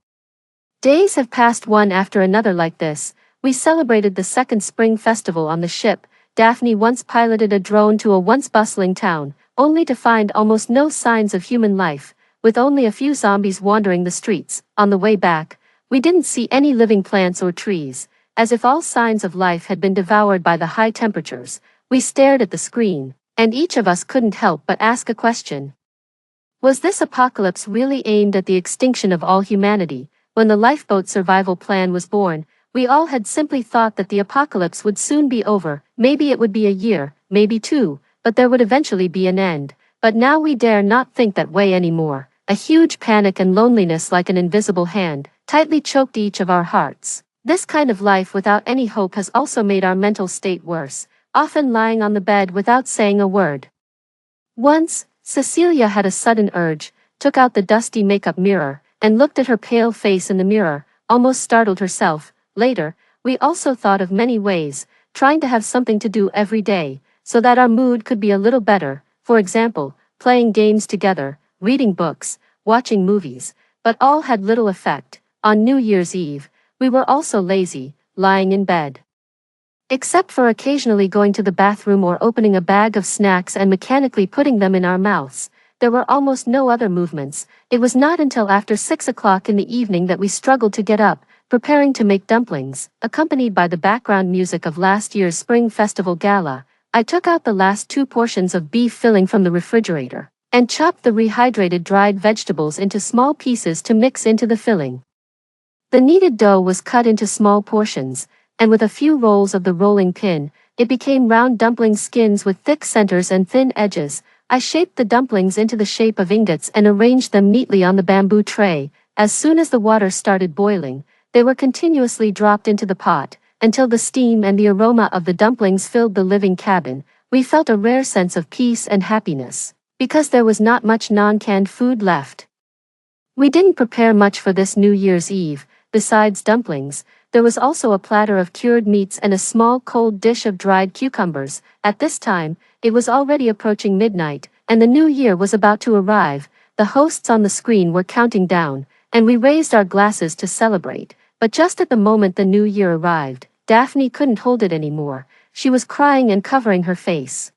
days have passed one after another like this. We celebrated the 2nd spring festival on the ship. Daphne once piloted a drone to a once bustling town, only to find almost no signs of human life, with only a few zombies wandering the streets. On the way back, we didn't see any living plants or trees, as if all signs of life had been devoured by the high temperatures. We stared at the screen, and each of us couldn't help but ask a question. Was this apocalypse really aimed at the extinction of all humanity? When the lifeboat survival plan was born, we all had simply thought that the apocalypse would soon be over. Maybe it would be a year, maybe 2, but there would eventually be an end. But now we dare not think that way anymore. A huge panic and loneliness like an invisible hand tightly choked each of our hearts. This kind of life without any hope has also made our mental state worse, often lying on the bed without saying a word. Once, Cecilia had a sudden urge, took out the dusty makeup mirror, and looked at her pale face in the mirror, almost startled herself. Later, we also thought of many ways, trying to have something to do every day, so that our mood could be a little better. For example, playing games together, reading books, watching movies, but all had little effect. On New Year's Eve, we were also lazy, lying in bed. Except for occasionally going to the bathroom or opening a bag of snacks and mechanically putting them in our mouths, there were almost no other movements. It was not until after 6 o'clock in the evening that we struggled to get up, preparing to make dumplings, accompanied by the background music of last year's Spring Festival Gala. I took out the last 2 portions of beef filling from the refrigerator, and chopped the rehydrated dried vegetables into small pieces to mix into the filling. The kneaded dough was cut into small portions, and with a few rolls of the rolling pin, it became round dumpling skins with thick centers and thin edges. I shaped the dumplings into the shape of ingots and arranged them neatly on the bamboo tray. As soon as the water started boiling, they were continuously dropped into the pot, until the steam and the aroma of the dumplings filled the living cabin. we felt a rare sense of peace and happiness, because there was not much non-canned food left. We didn't prepare much for this New Year's Eve. Besides dumplings, there was also a platter of cured meats and a small cold dish of dried cucumbers. At this time, it was already approaching midnight, and the new year was about to arrive. The hosts on the screen were counting down, and we raised our glasses to celebrate. But just at the moment the new year arrived, Daphne couldn't hold it anymore. She was crying and covering her face,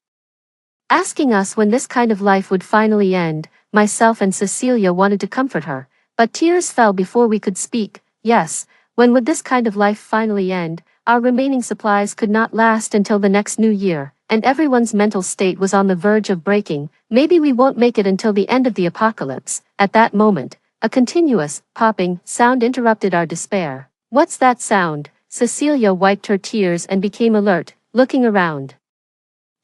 asking us when this kind of life would finally end. Myself and Cecilia wanted to comfort her, but tears fell before we could speak. Yes, when would this kind of life finally end? Our remaining supplies could not last until the next new year, and everyone's mental state was on the verge of breaking. Maybe we won't make it until the end of the apocalypse. At that moment, a continuous, popping sound interrupted our despair. What's that sound? Cecilia wiped her tears and became alert, looking around.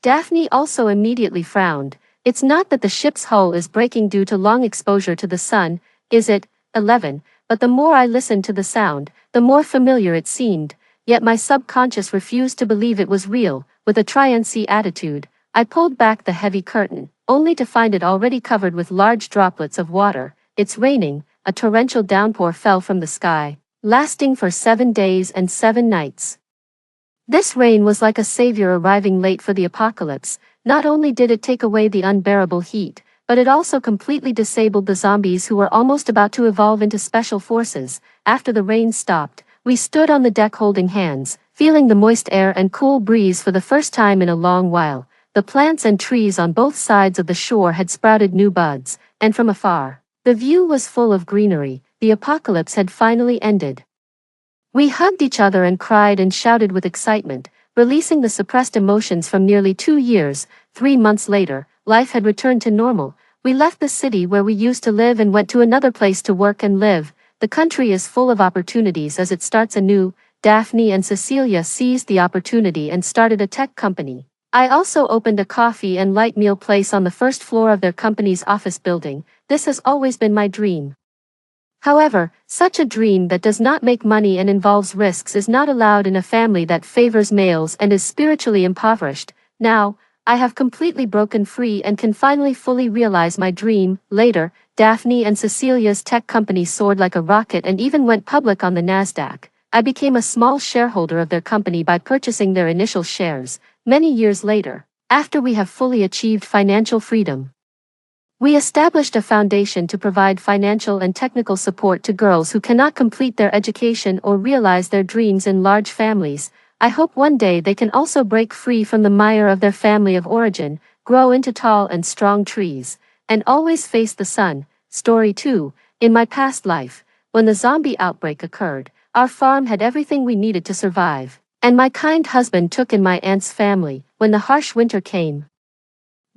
Daphne also immediately frowned. It's not that the ship's hull is breaking due to long exposure to the sun, is it? 11. But the more I listened to the sound, the more familiar it seemed, yet my subconscious refused to believe it was real. With a try-and-see attitude, I pulled back the heavy curtain, only to find it already covered with large droplets of water. It's raining. A torrential downpour fell from the sky, lasting for 7 days and 7 nights. This rain was like a savior arriving late for the apocalypse. Not only did it take away the unbearable heat, but it also completely disabled the zombies who were almost about to evolve into special forces. After the rain stopped, we stood on the deck holding hands, feeling the moist air and cool breeze for the first time in a long while. The plants and trees on both sides of the shore had sprouted new buds, and from afar, the view was full of greenery. The apocalypse had finally ended. We hugged each other and cried and shouted with excitement, releasing the suppressed emotions from nearly 2 years. 3 months later, life had returned to normal. We left the city where we used to live and went to another place to work and live. The country is full of opportunities as it starts anew. Daphne and Cecilia seized the opportunity and started a tech company. I also opened a coffee and light meal place on the first floor of their company's office building. This has always been my dream. However, such a dream that does not make money and involves risks is not allowed in a family that favors males and is spiritually impoverished. Now, I have completely broken free and can finally fully realize my dream. Later, Daphne and Cecilia's tech company soared like a rocket and even went public on the Nasdaq. I became a small shareholder of their company by purchasing their initial shares. Many years later, after we have fully achieved financial freedom, we established a foundation to provide financial and technical support to girls who cannot complete their education or realize their dreams in large families. I hope one day they can also break free from the mire of their family of origin, grow into tall and strong trees, and always face the sun. Story 2. In my past life, when the zombie outbreak occurred, our farm had everything we needed to survive, and my kind husband took in my aunt's family. When the harsh winter came,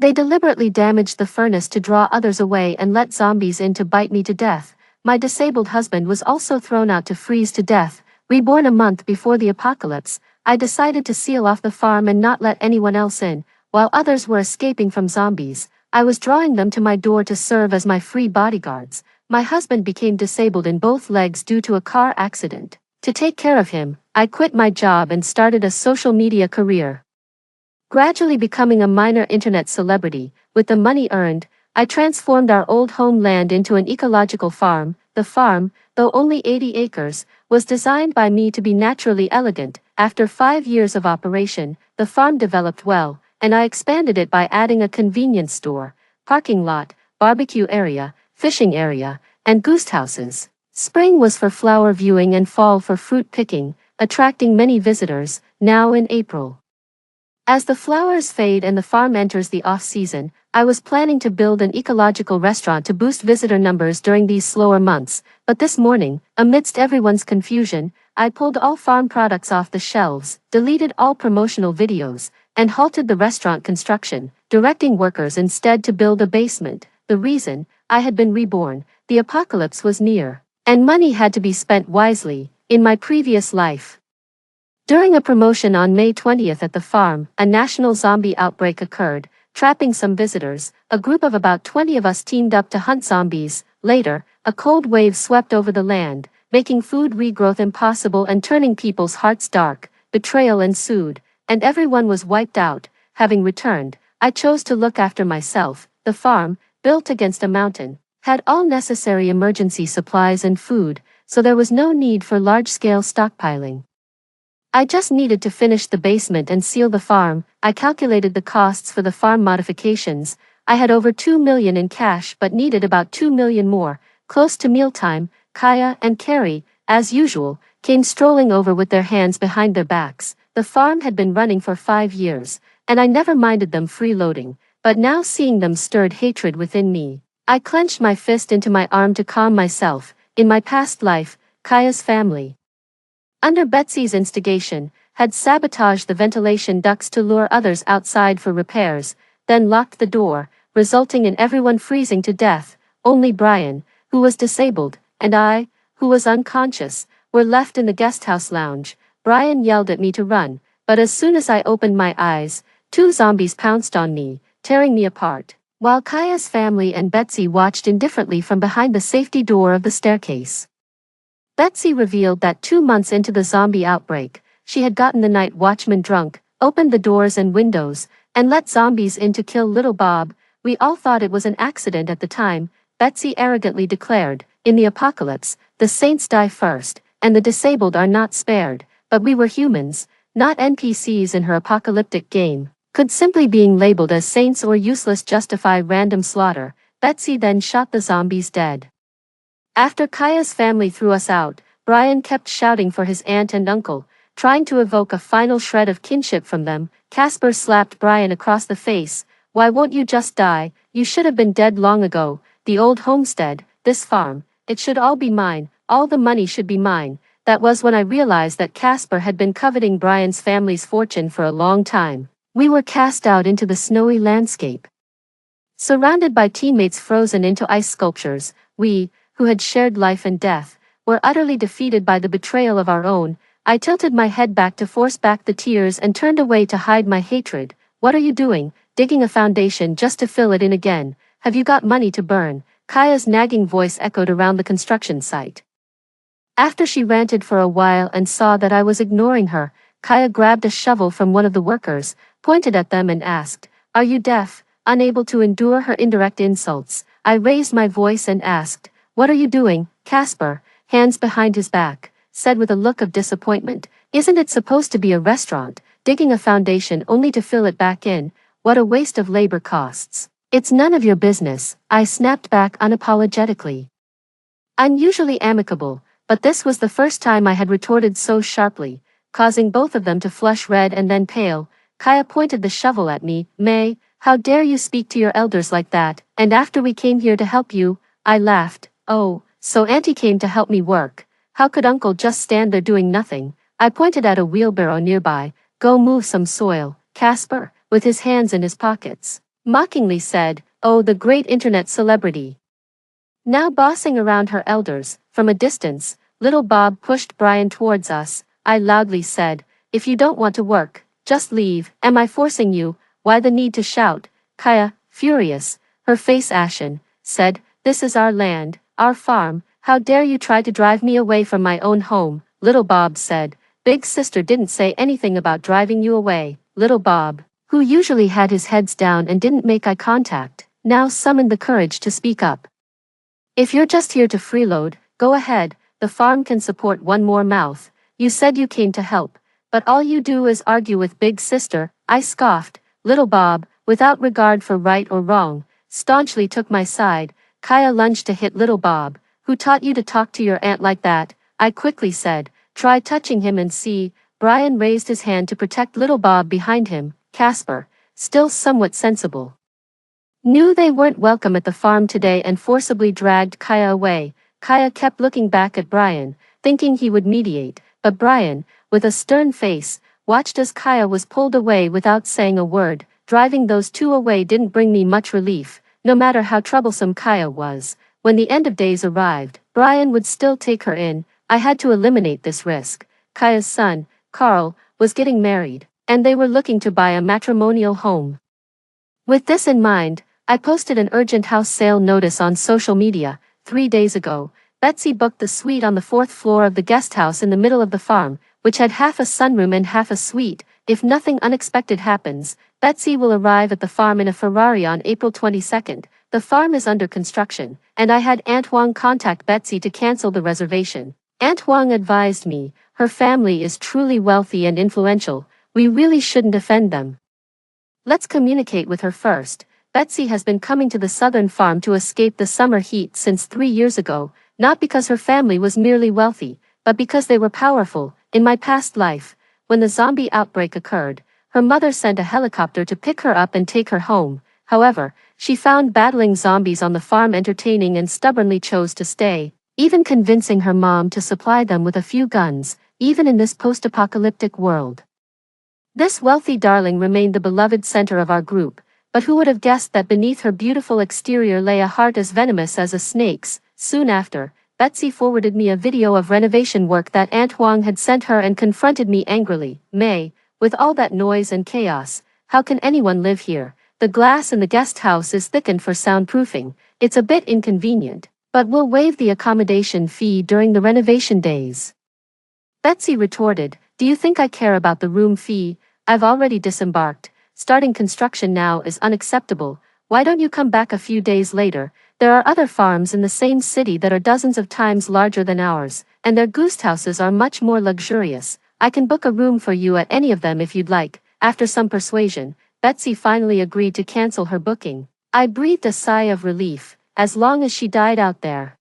they deliberately damaged the furnace to draw others away and let zombies in to bite me to death. My disabled husband was also thrown out to freeze to death. Reborn a month before the apocalypse, I decided to seal off the farm and not let anyone else in. While others were escaping from zombies, I was drawing them to my door to serve as my free bodyguards. My husband became disabled in both legs due to a car accident. To take care of him, I quit my job and started a social media career, gradually becoming a minor internet celebrity. With the money earned, I transformed our old homeland into an ecological farm. The farm, though only 80 acres, was designed by me to be naturally elegant. After 5 years of operation, the farm developed well, and I expanded it by adding a convenience store, parking lot, barbecue area, fishing area, and goose houses. Spring was for flower viewing and fall for fruit picking, attracting many visitors. Now in April, as the flowers fade and the farm enters the off-season, I was planning to build an ecological restaurant to boost visitor numbers during these slower months. But this morning, amidst everyone's confusion, I pulled all farm products off the shelves, deleted all promotional videos, and halted the restaurant construction, directing workers instead to build a basement. The reason? I had been reborn, the apocalypse was near, and money had to be spent wisely. In my previous life, during a promotion on May 20th at the farm, a national zombie outbreak occurred, trapping some visitors. A group of about 20 of us teamed up to hunt zombies. Later, a cold wave swept over the land, making food regrowth impossible and turning people's hearts dark. Betrayal ensued, and everyone was wiped out. having returned, I chose to look after myself. The farm, built against a mountain, had all necessary emergency supplies and food, so there was no need for large-scale stockpiling. I just needed to finish the basement and seal the farm. I calculated the costs for the farm modifications. I had over 2 million in cash but needed about 2 million more. Close to mealtime, Kaya and Carrie, as usual, came strolling over with their hands behind their backs. The farm had been running for 5 years, and I never minded them freeloading, but now seeing them stirred hatred within me. I clenched my fist into my arm to calm myself. In my past life, Kaya's family, under Betsy's instigation, had sabotaged the ventilation ducts to lure others outside for repairs, then locked the door, resulting in everyone freezing to death. Only Brian, who was disabled, and I, who was unconscious, were left in the guesthouse lounge. Brian yelled at me to run, but as soon as I opened my eyes, 2 zombies pounced on me, tearing me apart, while Kaya's family and Betsy watched indifferently from behind the safety door of the staircase. Betsy revealed that 2 months into the zombie outbreak, she had gotten the night watchman drunk, opened the doors and windows, and let zombies in to kill little Bob. We all thought it was an accident at the time, Betsy arrogantly declared. In the apocalypse, the saints die first, and the disabled are not spared, but we were humans, not NPCs in her apocalyptic game. Could simply being labeled as saints or useless justify random slaughter? Betsy then shot the zombies dead. After Kaya's family threw us out, Brian kept shouting for his aunt and uncle, trying to evoke a final shred of kinship from them. Casper slapped Brian across the face. Why won't you just die? You should have been dead long ago. The old homestead, this farm, it should all be mine. All the money should be mine. That was when I realized that Casper had been coveting Brian's family's fortune for a long time. We were cast out into the snowy landscape. Surrounded by teammates frozen into ice sculptures, we, who had shared life and death, were utterly defeated by the betrayal of our own. I tilted my head back to force back the tears and turned away to hide my hatred. What are you doing? Digging a foundation just to fill it in again? Have you got money to burn? Kaya's nagging voice echoed around the construction site. After she ranted for a while and saw that I was ignoring her, Kaya grabbed a shovel from one of the workers, pointed at them and asked, "Are you deaf?" Unable to endure her indirect insults, I raised my voice and asked, "What are you doing?" Casper, hands behind his back, said with a look of disappointment, "Isn't it supposed to be a restaurant? Digging a foundation only to fill it back in? What a waste of labor costs." "It's none of your business," I snapped back unapologetically. I'm usually amicable, but this was the first time I had retorted so sharply, causing both of them to flush red and then pale. Kaya pointed the shovel at me. "May, how dare you speak to your elders like that? And after we came here to help you?" I laughed. "Oh, so Auntie came to help me work. How could Uncle just stand there doing nothing?" I pointed at a wheelbarrow nearby. "Go move some soil." Casper, with his hands in his pockets, mockingly said, "Oh, the great internet celebrity, now bossing around her elders." From a distance, little Bob pushed Brian towards us. I loudly said, "If you don't want to work, just leave." "Am I forcing you? Why the need to shout?" Kaya, furious, her face ashen, said, "This is our land, our farm. How dare you try to drive me away from my own home?" Little Bob said, "Big sister didn't say anything about driving you away." Little Bob, who usually had his heads down and didn't make eye contact, now summoned the courage to speak up. "If you're just here to freeload, go ahead. The farm can support one more mouth. You said you came to help, but all you do is argue with Big Sister." I scoffed. Little Bob, without regard for right or wrong, staunchly took my side. Kaya lunged to hit little Bob. "Who taught you to talk to your aunt like that?" I quickly said. "Try touching him and see." Brian raised his hand to protect little Bob behind him. Casper, still somewhat sensible, knew they weren't welcome at the farm today and forcibly dragged Kaya away. Kaya kept looking back at Brian, thinking he would mediate, but Brian, with a stern face, watched as Kaya was pulled away without saying a word. Driving those two away didn't bring me much relief. No matter how troublesome Kaya was, when the end of days arrived, Brian would still take her in. I had to eliminate this risk. Kaya's son, Carl, was getting married, and they were looking to buy a matrimonial home. With this in mind, I posted an urgent house sale notice on social media. 3 days ago, Betsy booked the suite on the 4th floor of the guest house in the middle of the farm, which had half a sunroom and half a suite, if nothing unexpected happens, Betsy will arrive at the farm in a Ferrari on April 22nd. The farm is under construction, and I had Aunt Huang contact Betsy to cancel the reservation. Aunt Huang advised me, her family is truly wealthy and influential, we really shouldn't offend them. Let's communicate with her first. Betsy has been coming to the southern farm to escape the summer heat since 3 years ago, not because her family was merely wealthy, but because they were powerful. In my past life, when the zombie outbreak occurred, her mother sent a helicopter to pick her up and take her home. However, she found battling zombies on the farm entertaining and stubbornly chose to stay, even convincing her mom to supply them with a few guns, even in this post-apocalyptic world. This wealthy darling remained the beloved center of our group, but who would have guessed that beneath her beautiful exterior lay a heart as venomous as a snake's? Soon after, Betsy forwarded me a video of renovation work that Aunt Huang had sent her and confronted me angrily. May, with all that noise and chaos, how can anyone live here? The glass in the guest house is thickened for soundproofing. It's a bit inconvenient, but we'll waive the accommodation fee during the renovation days. Betsy retorted, do you think I care about the room fee? I've already disembarked. Starting construction now is unacceptable. Why don't you come back a few days later? There are other farms in the same city that are dozens of times larger than ours, and their goose houses are much more luxurious. I can book a room for you at any of them if you'd like. After some persuasion, Betsy finally agreed to cancel her booking. I breathed a sigh of relief, as long as she died out there.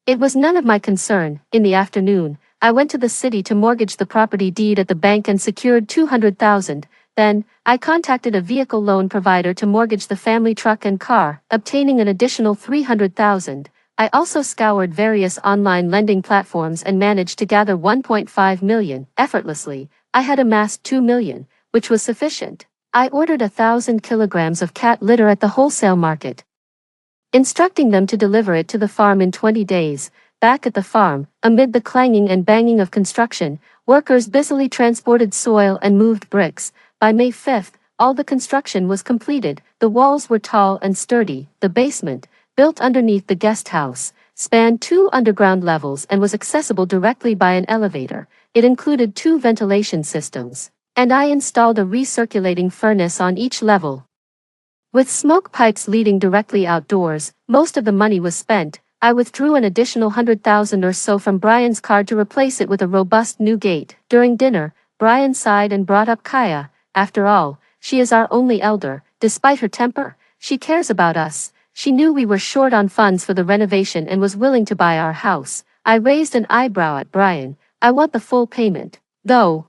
It was none of my concern. In the afternoon, I went to the city to mortgage the property deed at the bank and secured $200,000. Then, I contacted a vehicle loan provider to mortgage the family truck and car, obtaining an additional $300,000. I also scoured various online lending platforms and managed to gather $1.5 million. Effortlessly, I had amassed $2 million, which was sufficient. I ordered 1,000 kilograms of cat litter at the wholesale market, instructing them to deliver it to the farm in 20 days. Back at the farm, amid the clanging and banging of construction, workers busily transported soil and moved bricks. By May 5th, all the construction was completed. The walls were tall and sturdy. The basement, built underneath the guest house, spanned 2 underground levels and was accessible directly by an elevator. It included 2 ventilation systems, and I installed a recirculating furnace on each level. With smoke pipes leading directly outdoors, most of the money was spent. I withdrew an additional $100,000 or so from Brian's card to replace it with a robust new gate. During dinner, Brian sighed and brought up Kaya. After all, she is our only elder. Despite her temper, she cares about us. She knew we were short on funds for the renovation and was willing to buy our house. I raised an eyebrow at Brian. I want the full payment, though.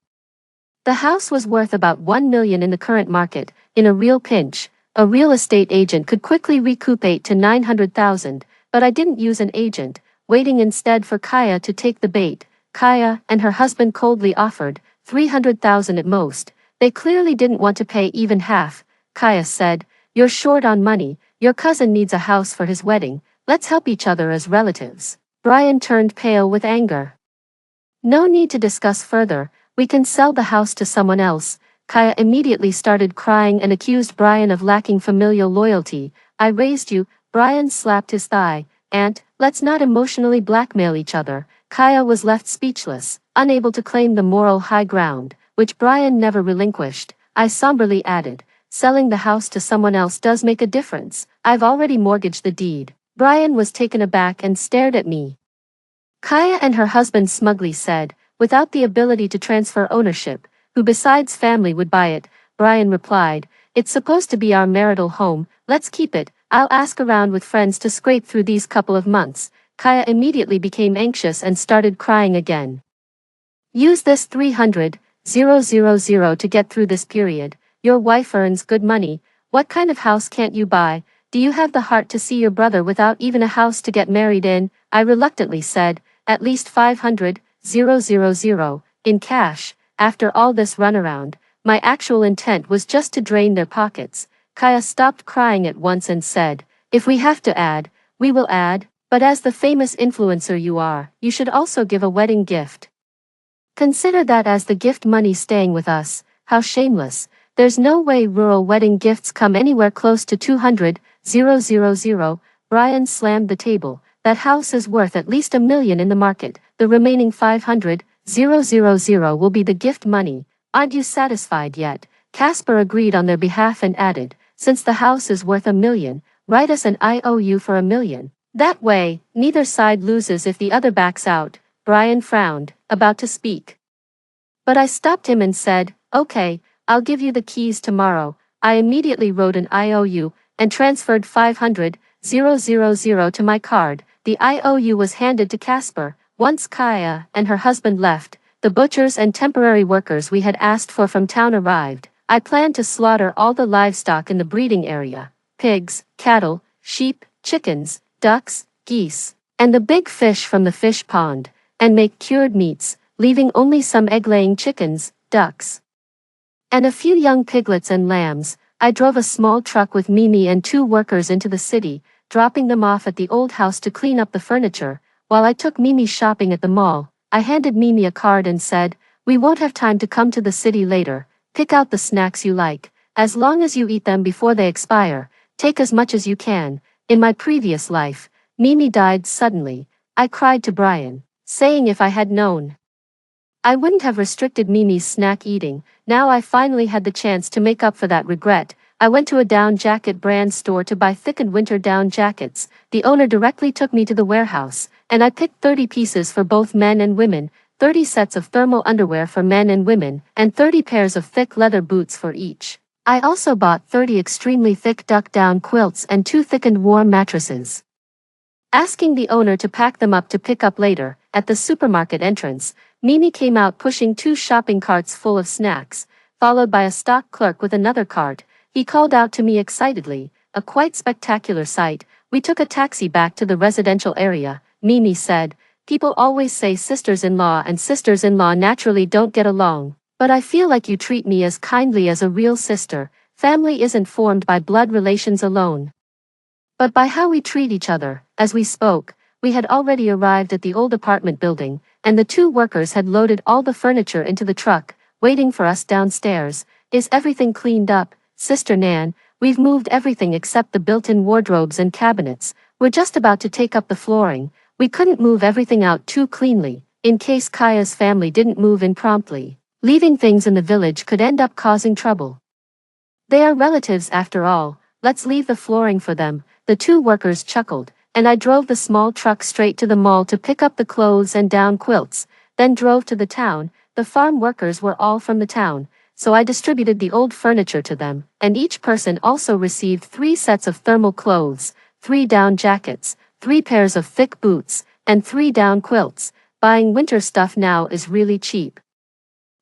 The house was worth about $1 million in the current market. In a real pinch, a real estate agent could quickly recoup $800,000 to $900,000. But I didn't use an agent, waiting instead for Kaya to take the bait. Kaya and her husband coldly offered $300,000 at most. They clearly didn't want to pay even half. Kaya said, you're short on money, your cousin needs a house for his wedding, let's help each other as relatives. Brian turned pale with anger. No need to discuss further, we can sell the house to someone else. Kaya immediately started crying and accused Brian of lacking familial loyalty. I raised you. Brian slapped his thigh. Aunt, let's not emotionally blackmail each other. Kaya was left speechless, unable to claim the moral high ground, which Brian never relinquished. I somberly added, selling the house to someone else does make a difference. I've already mortgaged the deed. Brian was taken aback and stared at me. Kaya and her husband smugly said, without the ability to transfer ownership, who besides family would buy it? Brian replied, it's supposed to be our marital home, let's keep it. I'll ask around with friends to scrape through these couple of months. Kaya immediately became anxious and started crying again. Use this 300,000 to get through this period. Your wife earns good money. What kind of house can't you buy? Do you have the heart to see your brother without even a house to get married in? I reluctantly said, at least 500,000 in cash. After all this runaround, my actual intent was just to drain their pockets. Kaya stopped crying at once and said, if we have to add, we will add, but as the famous influencer you are, you should also give a wedding gift. Consider that as the gift money staying with us. How shameless. There's no way rural wedding gifts come anywhere close to 200,000. Brian slammed the table. That house is worth at least $1 million in the market. The remaining 500,000 will be the gift money. Aren't you satisfied yet? Casper agreed on their behalf and added, since the house is worth $1 million, write us an IOU for $1 million. That way, neither side loses if the other backs out. Brian frowned, about to speak. But I stopped him and said, okay, I'll give you the keys tomorrow. I immediately wrote an IOU and transferred 500,000 to my card. The IOU was handed to Casper. Once Kaya and her husband left, the butchers and temporary workers we had asked for from town arrived. I planned to slaughter all the livestock in the breeding area: pigs, cattle, sheep, chickens, ducks, geese, and the big fish from the fish pond, and make cured meats, leaving only some egg-laying chickens, ducks, and a few young piglets and lambs. I drove a small truck with Mimi and 2 workers into the city, dropping them off at the old house to clean up the furniture. While I took Mimi shopping at the mall, I handed Mimi a card and said, we won't have time to come to the city later. Pick out the snacks you like. As long as you eat them before they expire, take as much as you can. In my previous life, Mimi died suddenly. I cried to Brian, saying if I had known, I wouldn't have restricted Mimi's snack eating. Now I finally had the chance to make up for that regret. I went to a down jacket brand store to buy thickened winter down jackets. The owner directly took me to the warehouse, and I picked 30 pieces for both men and women, 30 sets of thermal underwear for men and women, and 30 pairs of thick leather boots for each. I also bought 30 extremely thick duck down quilts and 2 thickened warm mattresses. Asking the owner to pack them up to pick up later, at the supermarket entrance, Mimi came out pushing 2 shopping carts full of snacks, followed by a stock clerk with another cart. He called out to me excitedly, a quite spectacular sight. We took a taxi back to the residential area. Mimi said, people always say sisters-in-law and sisters-in-law naturally don't get along, but I feel like you treat me as kindly as a real sister. Family isn't formed by blood relations alone, but by how we treat each other. As we spoke, we had already arrived at the old apartment building, and the 2 workers had loaded all the furniture into the truck, waiting for us downstairs. Is everything cleaned up, Sister Nan? We've moved everything except the built-in wardrobes and cabinets. We're just about to take up the flooring. We couldn't move everything out too cleanly, in case Kaya's family didn't move in promptly. Leaving things in the village could end up causing trouble. They are relatives after all. Let's leave the flooring for them. The 2 workers chuckled, and I drove the small truck straight to the mall to pick up the clothes and down quilts, then drove to the town. The farm workers were all from the town, so I distributed the old furniture to them, and each person also received 3 sets of thermal clothes, 3 down jackets, 3 pairs of thick boots, and 3 down quilts. Buying winter stuff now is really cheap.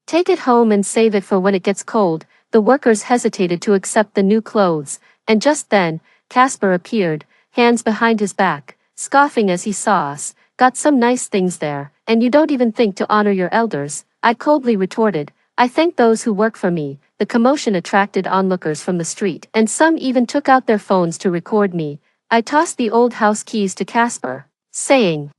Take it home and save it for when it gets cold. The workers hesitated to accept the new clothes, and just then, Casper appeared, hands behind his back, scoffing as he saw us. Got some nice things there, and you don't even think to honor your elders. I coldly retorted, I thank those who work for me. The commotion attracted onlookers from the street, and some even took out their phones to record me. I tossed the old house keys to Casper, saying,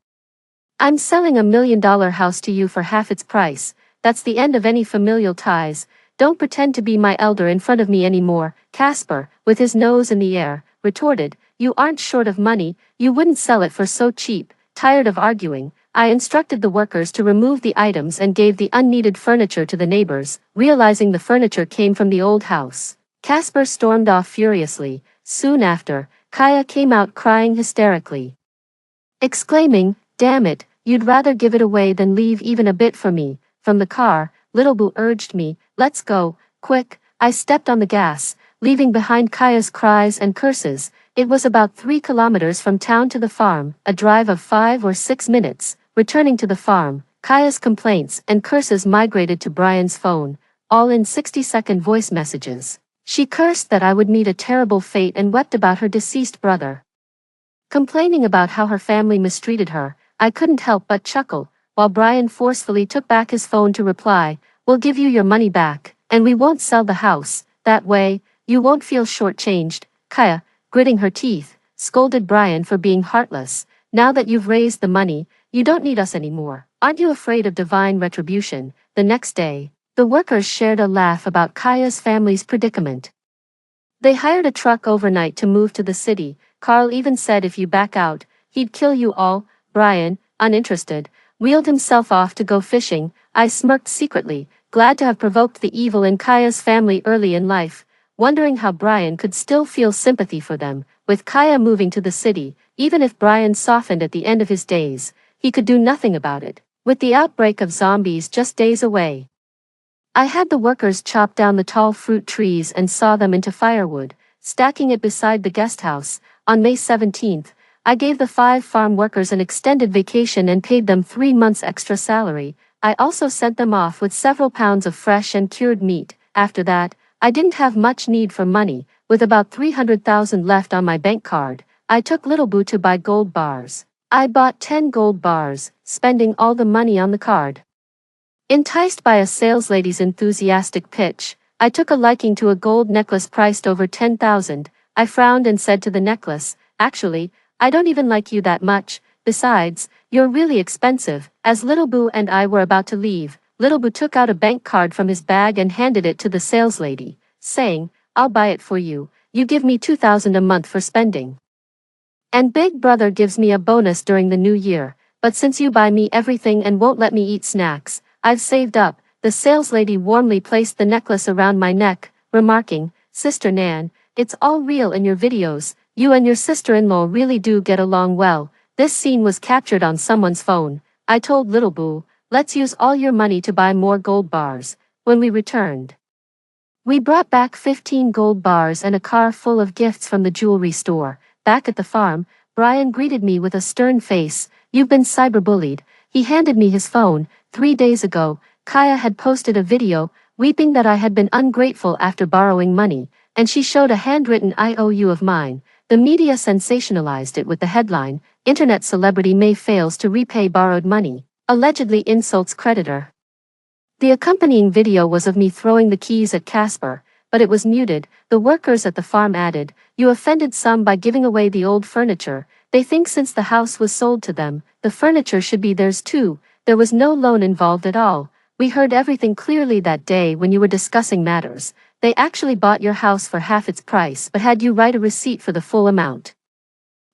I'm selling $1 million house to you for half its price. That's the end of any familial ties. Don't pretend to be my elder in front of me anymore. Casper, with his nose in the air, retorted, you aren't short of money, you wouldn't sell it for so cheap. Tired of arguing, I instructed the workers to remove the items and gave the unneeded furniture to the neighbors, realizing the furniture came from the old house. Casper stormed off furiously. Soon after, Kaya came out crying hysterically, exclaiming, damn it, you'd rather give it away than leave even a bit for me. From the car, Little Boo urged me, let's go, quick. I stepped on the gas, leaving behind Kaya's cries and curses. It was about 3 kilometers from town to the farm, a drive of 5 or 6 minutes. Returning to the farm, Kaya's complaints and curses migrated to Brian's phone, all in 60-second voice messages. She cursed that I would meet a terrible fate and wept about her deceased brother. Complaining about how her family mistreated her, I couldn't help but chuckle, while Brian forcefully took back his phone to reply, we'll give you your money back, and we won't sell the house. That way, you won't feel shortchanged. Kaya, gritting her teeth, scolded Brian for being heartless. Now that you've raised the money, you don't need us anymore. Aren't you afraid of divine retribution? The next day, the workers shared a laugh about Kaya's family's predicament. They hired a truck overnight to move to the city. Carl even said if you back out, he'd kill you all. Brian, uninterested, wheeled himself off to go fishing. I smirked secretly, glad to have provoked the evil in Kaya's family early in life, wondering how Brian could still feel sympathy for them. With Kaya moving to the city, even if Brian softened at the end of his days, he could do nothing about it. With the outbreak of zombies just days away, I had the workers chop down the tall fruit trees and saw them into firewood, stacking it beside the guest house. On May 17th, I gave the 5 farm workers an extended vacation and paid them 3 months extra salary. I also sent them off with several pounds of fresh and cured meat. After that, I didn't have much need for money. With about 300,000 left on my bank card, I took Little Boo to buy gold bars. I bought 10 gold bars, spending all the money on the card. Enticed by a saleslady's enthusiastic pitch, I took a liking to a gold necklace priced over 10,000. I frowned and said to the necklace, "Actually, I don't even like you that much. Besides, you're really expensive." As Little Boo and I were about to leave, Little Boo took out a bank card from his bag and handed it to the saleslady, saying, "I'll buy it for you. You give me 2,000 a month for spending. And Big Brother gives me a bonus during the new year. But since you buy me everything and won't let me eat snacks, I've saved up." The saleslady warmly placed the necklace around my neck, remarking, "Sister Nan, it's all real in your videos. You and your sister-in-law really do get along well." This scene was captured on someone's phone. I told Little Boo, "Let's use all your money to buy more gold bars." When we returned, we brought back 15 gold bars and a car full of gifts from the jewelry store. Back at the farm, Brian greeted me with a stern face. "You've been cyberbullied." He handed me his phone. 3 days ago, Kaya had posted a video, weeping that I had been ungrateful after borrowing money, and she showed a handwritten IOU of mine. The media sensationalized it with the headline, "Internet celebrity May fails to repay borrowed money, allegedly insults creditor." The accompanying video was of me throwing the keys at Casper, but it was muted. The workers at the farm added, "You offended some by giving away the old furniture. They think since the house was sold to them, the furniture should be theirs too. There was no loan involved at all. We heard everything clearly that day when you were discussing matters. They actually bought your house for half its price but had you write a receipt for the full amount.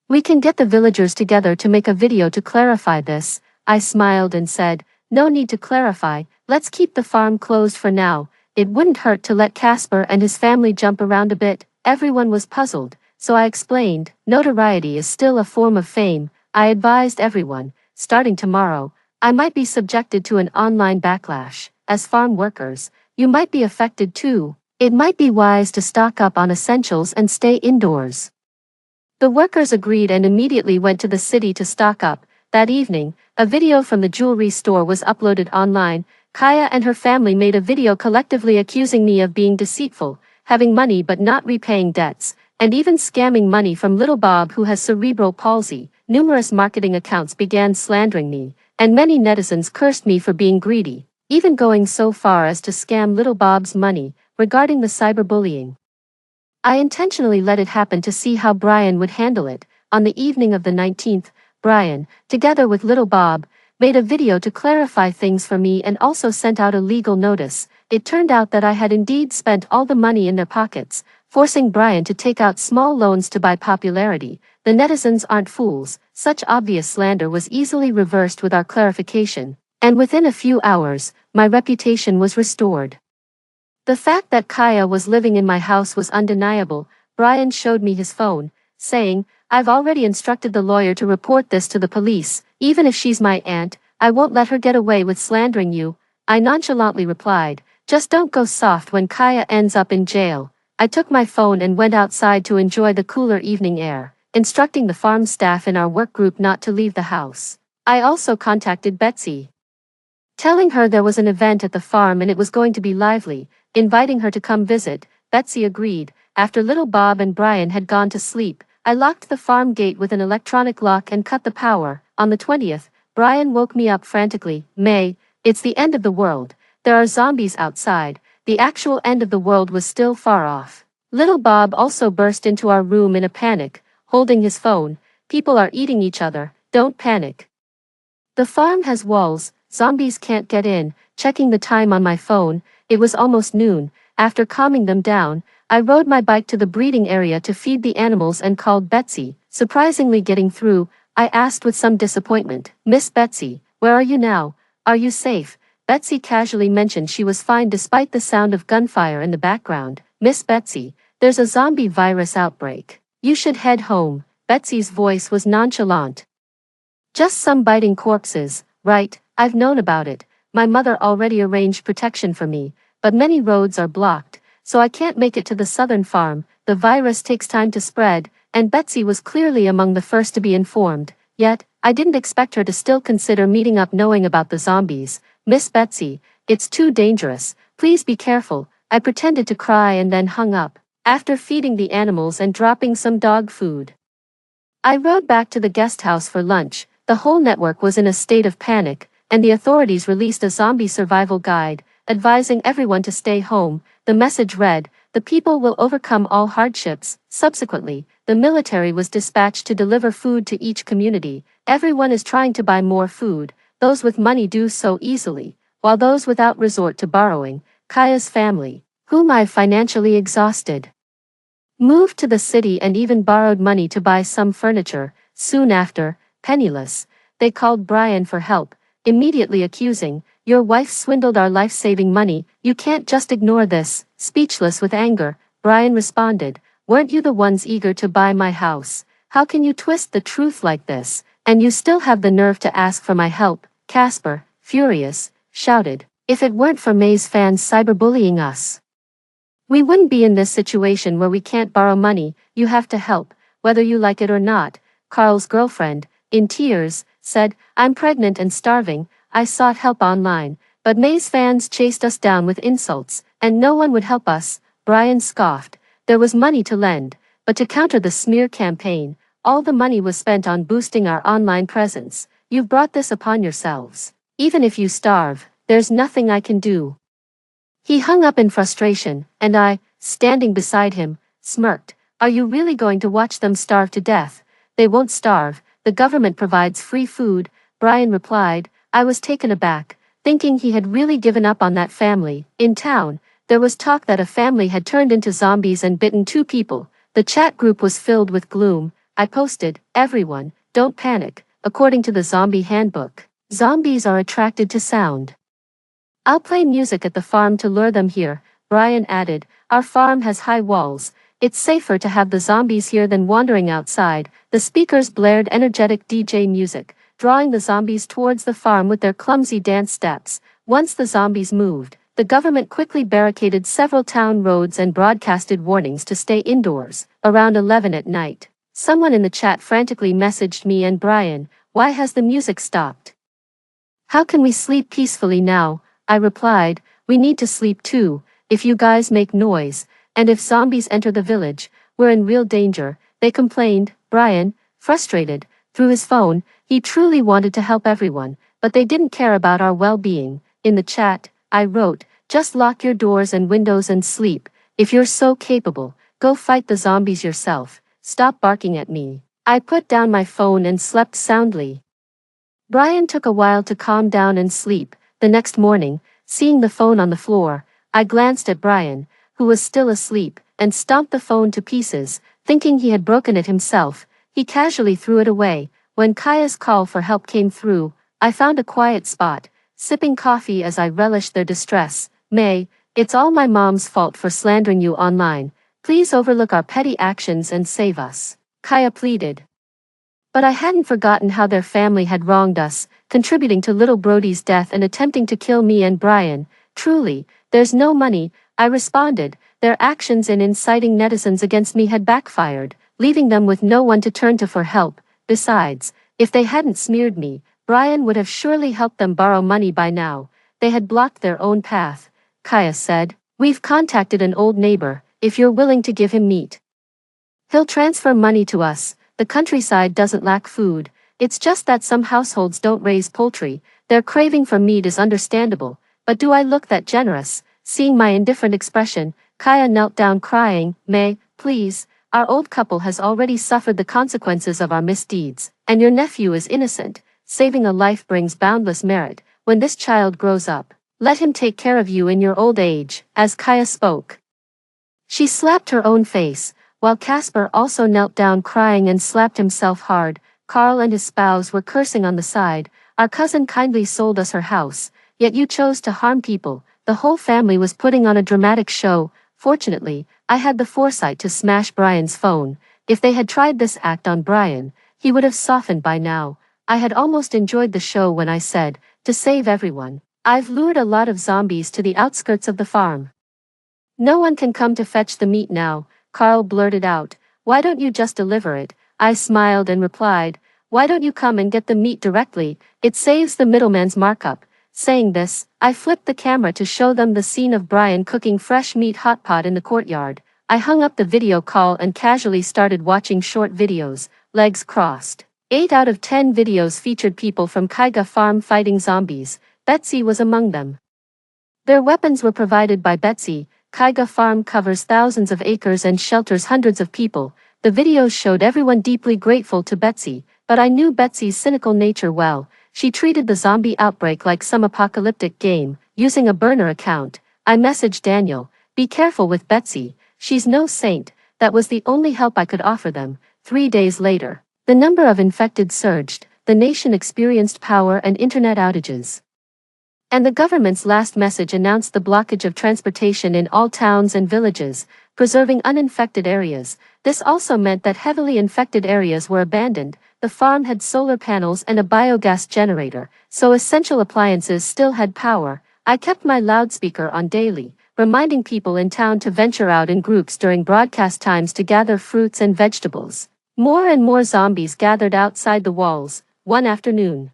We can get the villagers together to make a video to clarify this." I smiled and said, "No need to clarify, let's keep the farm closed for now. It wouldn't hurt to let Casper and his family jump around a bit." Everyone was puzzled, so I explained, "Notoriety is still a form of fame." I advised everyone, starting tomorrow, I might be subjected to an online backlash. As farm workers, you might be affected too. It might be wise to stock up on essentials and stay indoors. The workers agreed and immediately went to the city to stock up. That evening, a video from the jewelry store was uploaded online. Kaya and her family made a video collectively accusing me of being deceitful, having money but not repaying debts, and even scamming money from little Bob who has cerebral palsy. Numerous marketing accounts began slandering me, and many netizens cursed me for being greedy, even going so far as to scam little Bob's money. Regarding the cyberbullying, I intentionally let it happen to see how Brian would handle it. On the evening of the 19th, Brian, together with little Bob, made a video to clarify things for me and also sent out a legal notice. It turned out that I had indeed spent all the money in their pockets, forcing Brian to take out small loans to buy popularity. The netizens aren't fools. Such obvious slander was easily reversed with our clarification, and within a few hours, my reputation was restored. The fact that Kaya was living in my house was undeniable. Brian showed me his phone, saying, "I've already instructed the lawyer to report this to the police. Even if she's my aunt, I won't let her get away with slandering you." I nonchalantly replied, "Just don't go soft when Kaya ends up in jail." I took my phone and went outside to enjoy the cooler evening air, instructing the farm staff in our work group not to leave the house. I also contacted Betsy, telling her there was an event at the farm and it was going to be lively, inviting her to come visit. Betsy agreed. After little Bob and Brian had gone to sleep, I locked the farm gate with an electronic lock and cut the power. On the 20th, Brian woke me up frantically. "May, it's the end of the world. There are zombies outside." The actual end of the world was still far off. Little Bob also burst into our room in a panic, holding his phone. "People are eating each other, don't panic. The farm has walls, zombies can't get in." Checking the time on my phone, it was almost noon. After calming them down, I rode my bike to the breeding area to feed the animals and called Betsy. Surprisingly getting through, I asked with some disappointment, "Miss Betsy, where are you now? Are you safe?" Betsy casually mentioned she was fine despite the sound of gunfire in the background. Miss Betsy, there's a zombie virus outbreak. You should head home. Betsy's voice was nonchalant. Just some biting corpses, right? I've known about it. My mother already arranged protection for me, but many roads are blocked, so I can't make it to the southern farm. The virus takes time to spread, and Betsy was clearly among the first to be informed. Yet, I didn't expect her to still consider meeting up knowing about the zombies. Miss Betsy, it's too dangerous. Please be careful. I pretended to cry and then hung up, after feeding the animals and dropping some dog food. I rode back to the guest house for lunch. The whole network was in a state of panic, and the authorities released a zombie survival guide, advising everyone to stay home. The message read, "The people will overcome all hardships." Subsequently, the military was dispatched to deliver food to each community. Everyone is trying to buy more food. Those with money do so easily, while those without resort to borrowing. Kaya's family, whom I financially exhausted, moved to the city and even borrowed money to buy some furniture. Soon after, penniless, they called Brian for help, immediately accusing, "Your wife swindled our life-saving money, you can't just ignore this." Speechless with anger, Brian responded, "Weren't you the ones eager to buy my house? How can you twist the truth like this? And you still have the nerve to ask for my help?" Casper, furious, shouted, "If it weren't for May's fans cyberbullying us, we wouldn't be in this situation where we can't borrow money. You have to help, whether you like it or not." Carl's girlfriend, in tears, said, "I'm pregnant and starving. I sought help online, but May's fans chased us down with insults, and no one would help us." Brian scoffed. There was money to lend, but to counter the smear campaign, all the money was spent on boosting our online presence. You've brought this upon yourselves. Even if you starve, there's nothing I can do. He hung up in frustration, and I, standing beside him, smirked. Are you really going to watch them starve to death? They won't starve. The government provides free food, Brian replied. I was taken aback, thinking he had really given up on that family. In town, there was talk that a family had turned into zombies and bitten 2 people. The chat group was filled with gloom. I posted, "Everyone, don't panic. According to the zombie handbook, zombies are attracted to sound. I'll play music at the farm to lure them here." Brian added, "Our farm has high walls. It's safer to have the zombies here than wandering outside." The speakers blared energetic DJ music, drawing the zombies towards the farm with their clumsy dance steps. Once the zombies moved, the government quickly barricaded several town roads and broadcasted warnings to stay indoors. Around 11 at night, someone in the chat frantically messaged me and Brian, "Why has the music stopped? How can we sleep peacefully now?" I replied, "We need to sleep too. If you guys make noise, and if zombies enter the village, we're in real danger." They complained. Brian, frustrated, through his phone, he truly wanted to help everyone, but they didn't care about our well-being. In the chat, I wrote, "Just lock your doors and windows and sleep. If you're so capable, go fight the zombies yourself. Stop barking at me." I put down my phone and slept soundly. Brian took a while to calm down and sleep. The next morning, seeing the phone on the floor, I glanced at Brian, who was still asleep, and stomped the phone to pieces, thinking he had broken it himself. He casually threw it away. When Kaya's call for help came through, I found a quiet spot, sipping coffee as I relished their distress. "May, it's all my mom's fault for slandering you online. Please overlook our petty actions and save us," Kaya pleaded. But I hadn't forgotten how their family had wronged us, contributing to little Brody's death and attempting to kill me and Brian. "Truly, there's no money," I responded. Their actions in inciting netizens against me had backfired, leaving them with no one to turn to for help. Besides, if they hadn't smeared me, Brian would have surely helped them borrow money by now. They had blocked their own path. Kaya said, "We've contacted an old neighbor. If you're willing to give him meat, he'll transfer money to us. The countryside doesn't lack food. It's just that some households don't raise poultry. Their craving for meat is understandable. But do I look that generous?" Seeing my indifferent expression, Kaya knelt down crying, "May, please, our old couple has already suffered the consequences of our misdeeds, and your nephew is innocent. Saving a life brings boundless merit. When this child grows up, let him take care of you in your old age." As Kaya spoke, she slapped her own face, while Casper also knelt down crying and slapped himself hard. Carl and his spouse were cursing on the side. "Our cousin kindly sold us her house. yet you chose to harm people. The whole family was putting on a dramatic show. Fortunately, I had the foresight to smash Brian's phone. If they had tried this act on Brian, he would have softened by now. I had almost enjoyed the show when I said, to save everyone, I've lured a lot of zombies to the outskirts of the farm. No one can come to fetch the meat now, Carl blurted out. Why don't you just deliver it? I smiled and replied, why don't you come and get the meat directly? It saves the middleman's markup. Saying this, I flipped the camera to show them the scene of Brian cooking fresh meat hot pot in the courtyard. I hung up the video call and casually started watching short videos, legs crossed. 8 out of 10 videos featured people from Kaiga Farm fighting zombies. Betsy was among them. Their weapons were provided by Betsy. Kaiga Farm covers thousands of acres and shelters hundreds of people. The videos showed everyone deeply grateful to Betsy, but I knew Betsy's cynical nature well. She treated the zombie outbreak like some apocalyptic game, using a burner account. I messaged Daniel, be careful with Betsy, she's no saint. That was the only help I could offer them. 3 days later, the number of infected surged, the nation experienced power and internet outages. And the government's last message announced the blockage of transportation in all towns and villages, preserving uninfected areas. This also meant that heavily infected areas were abandoned. The farm had solar panels and a biogas generator, so essential appliances still had power. I kept my loudspeaker on daily, reminding people in town to venture out in groups during broadcast times to gather fruits and vegetables. More and more zombies gathered outside the walls. One afternoon,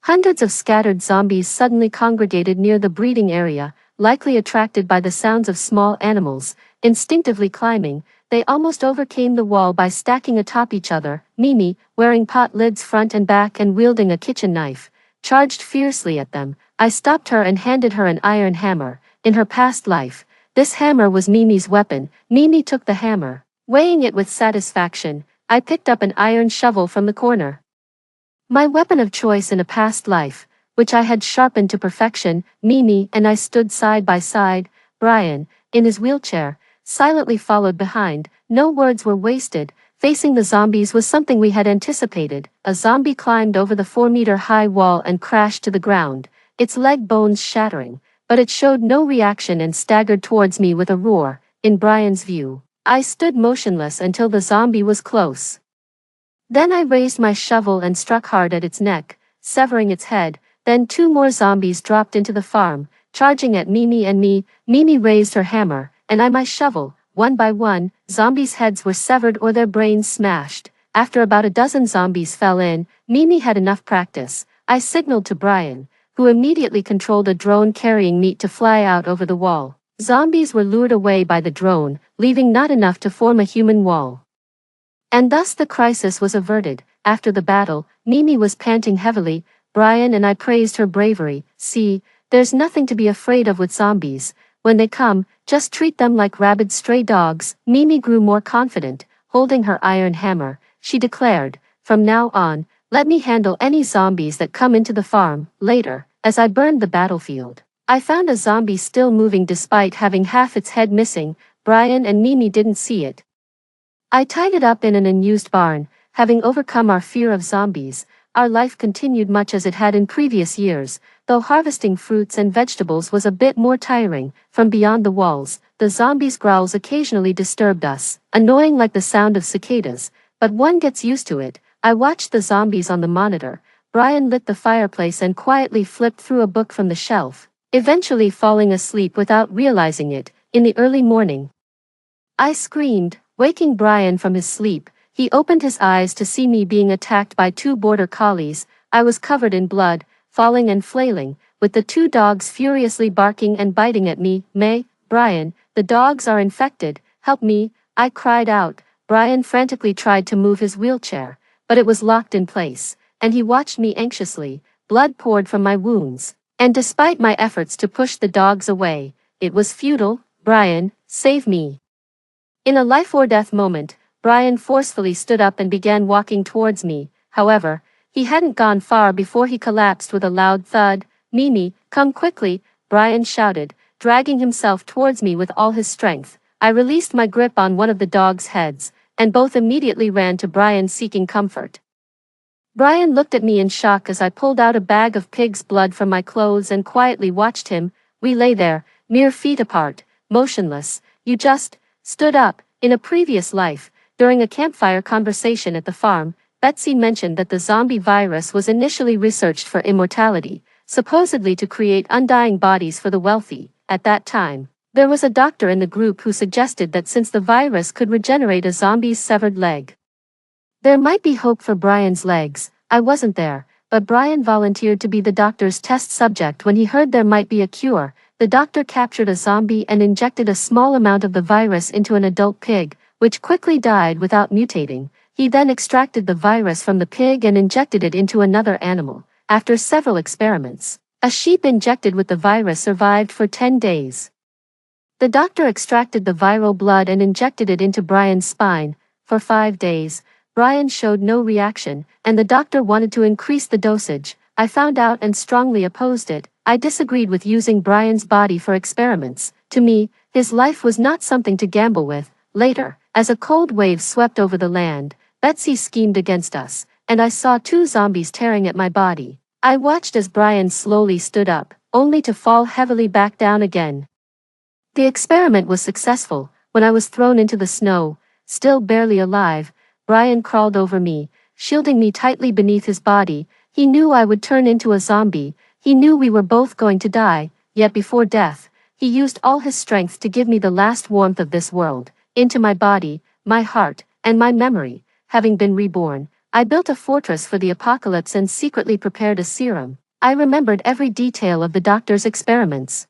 hundreds of scattered zombies suddenly congregated near the breeding area, likely attracted by the sounds of small animals. Instinctively climbing, they almost overcame the wall by stacking atop each other. Mimi, wearing pot lids front and back and wielding a kitchen knife, charged fiercely at them. I stopped her and handed her an iron hammer. In her past life, this hammer was Mimi's weapon. Mimi took the hammer. Weighing it with satisfaction, I picked up an iron shovel from the corner. My weapon of choice in a past life, which I had sharpened to perfection. Mimi and I stood side by side. Brian, in his wheelchair, silently followed behind. No words were wasted. Facing the zombies was something we had anticipated. A zombie climbed over the 4-meter-high wall and crashed to the ground, its leg bones shattering, but it showed no reaction and staggered towards me with a roar. In Brian's view, I stood motionless until the zombie was close. Then I raised my shovel and struck hard at its neck, severing its head. Then 2 more zombies dropped into the farm, charging at Mimi and me. Mimi raised her hammer, and I my shovel. One by one, zombies' heads were severed or their brains smashed. After about a dozen zombies fell in, Mimi had enough practice. I signaled to Brian, who immediately controlled a drone carrying meat to fly out over the wall. Zombies were lured away by the drone, leaving not enough to form a human wall. And thus the crisis was averted. After the battle, Mimi was panting heavily. Brian and I praised her bravery. See, there's nothing to be afraid of with zombies. When they come, just treat them like rabid stray dogs. Mimi grew more confident, holding her iron hammer. She declared, from now on, let me handle any zombies that come into the farm. Later, as I burned the battlefield, I found a zombie still moving despite having half its head missing. Brian and Mimi didn't see it. I tied it up in an unused barn. Having overcome our fear of zombies, our life continued much as it had in previous years, though harvesting fruits and vegetables was a bit more tiring. From beyond the walls, the zombies' growls occasionally disturbed us, annoying like the sound of cicadas, but one gets used to it. I watched the zombies on the monitor. Brian lit the fireplace and quietly flipped through a book from the shelf, eventually falling asleep without realizing it. In the early morning, I screamed, waking Brian from his sleep. He opened his eyes to see me being attacked by 2 border collies. I was covered in blood, falling and flailing, with the 2 dogs furiously barking and biting at me. Brian, the dogs are infected, help me, I cried out. Brian frantically tried to move his wheelchair, but it was locked in place, and he watched me anxiously. Blood poured from my wounds, and despite my efforts to push the dogs away, it was futile. Brian, save me. In a life-or-death moment, Brian forcefully stood up and began walking towards me. However, he hadn't gone far before he collapsed with a loud thud. Mimi, come quickly, Brian shouted, dragging himself towards me with all his strength. I released my grip on one of the dogs' heads, and both immediately ran to Brian seeking comfort. Brian looked at me in shock as I pulled out a bag of pig's blood from my clothes and quietly watched him. We lay there, mere feet apart, motionless. You just stood up. In a previous life, during a campfire conversation at the farm, Betsy mentioned that the zombie virus was initially researched for immortality, supposedly to create undying bodies for the wealthy. At that time, there was a doctor in the group who suggested that since the virus could regenerate a zombie's severed leg, there might be hope for Brian's legs. I wasn't there, but Brian volunteered to be the doctor's test subject when he heard there might be a cure. The doctor captured a zombie and injected a small amount of the virus into an adult pig, which quickly died without mutating. He then extracted the virus from the pig and injected it into another animal. After several experiments, a sheep injected with the virus survived for 10 days. The doctor extracted the viral blood and injected it into Brian's spine. For 5 days, Brian showed no reaction, and the doctor wanted to increase the dosage. I found out and strongly opposed it. I disagreed with using Brian's body for experiments. To me, his life was not something to gamble with. Later, as a cold wave swept over the land, Betsy schemed against us, and I saw 2 zombies tearing at my body. I watched as Brian slowly stood up, only to fall heavily back down again. The experiment was successful. When I was thrown into the snow, still barely alive, Brian crawled over me, shielding me tightly beneath his body. He knew I would turn into a zombie. He knew we were both going to die, yet before death, he used all his strength to give me the last warmth of this world, into my body, my heart, and my memory. Having been reborn, I built a fortress for the apocalypse and secretly prepared a serum. I remembered every detail of the doctor's experiments,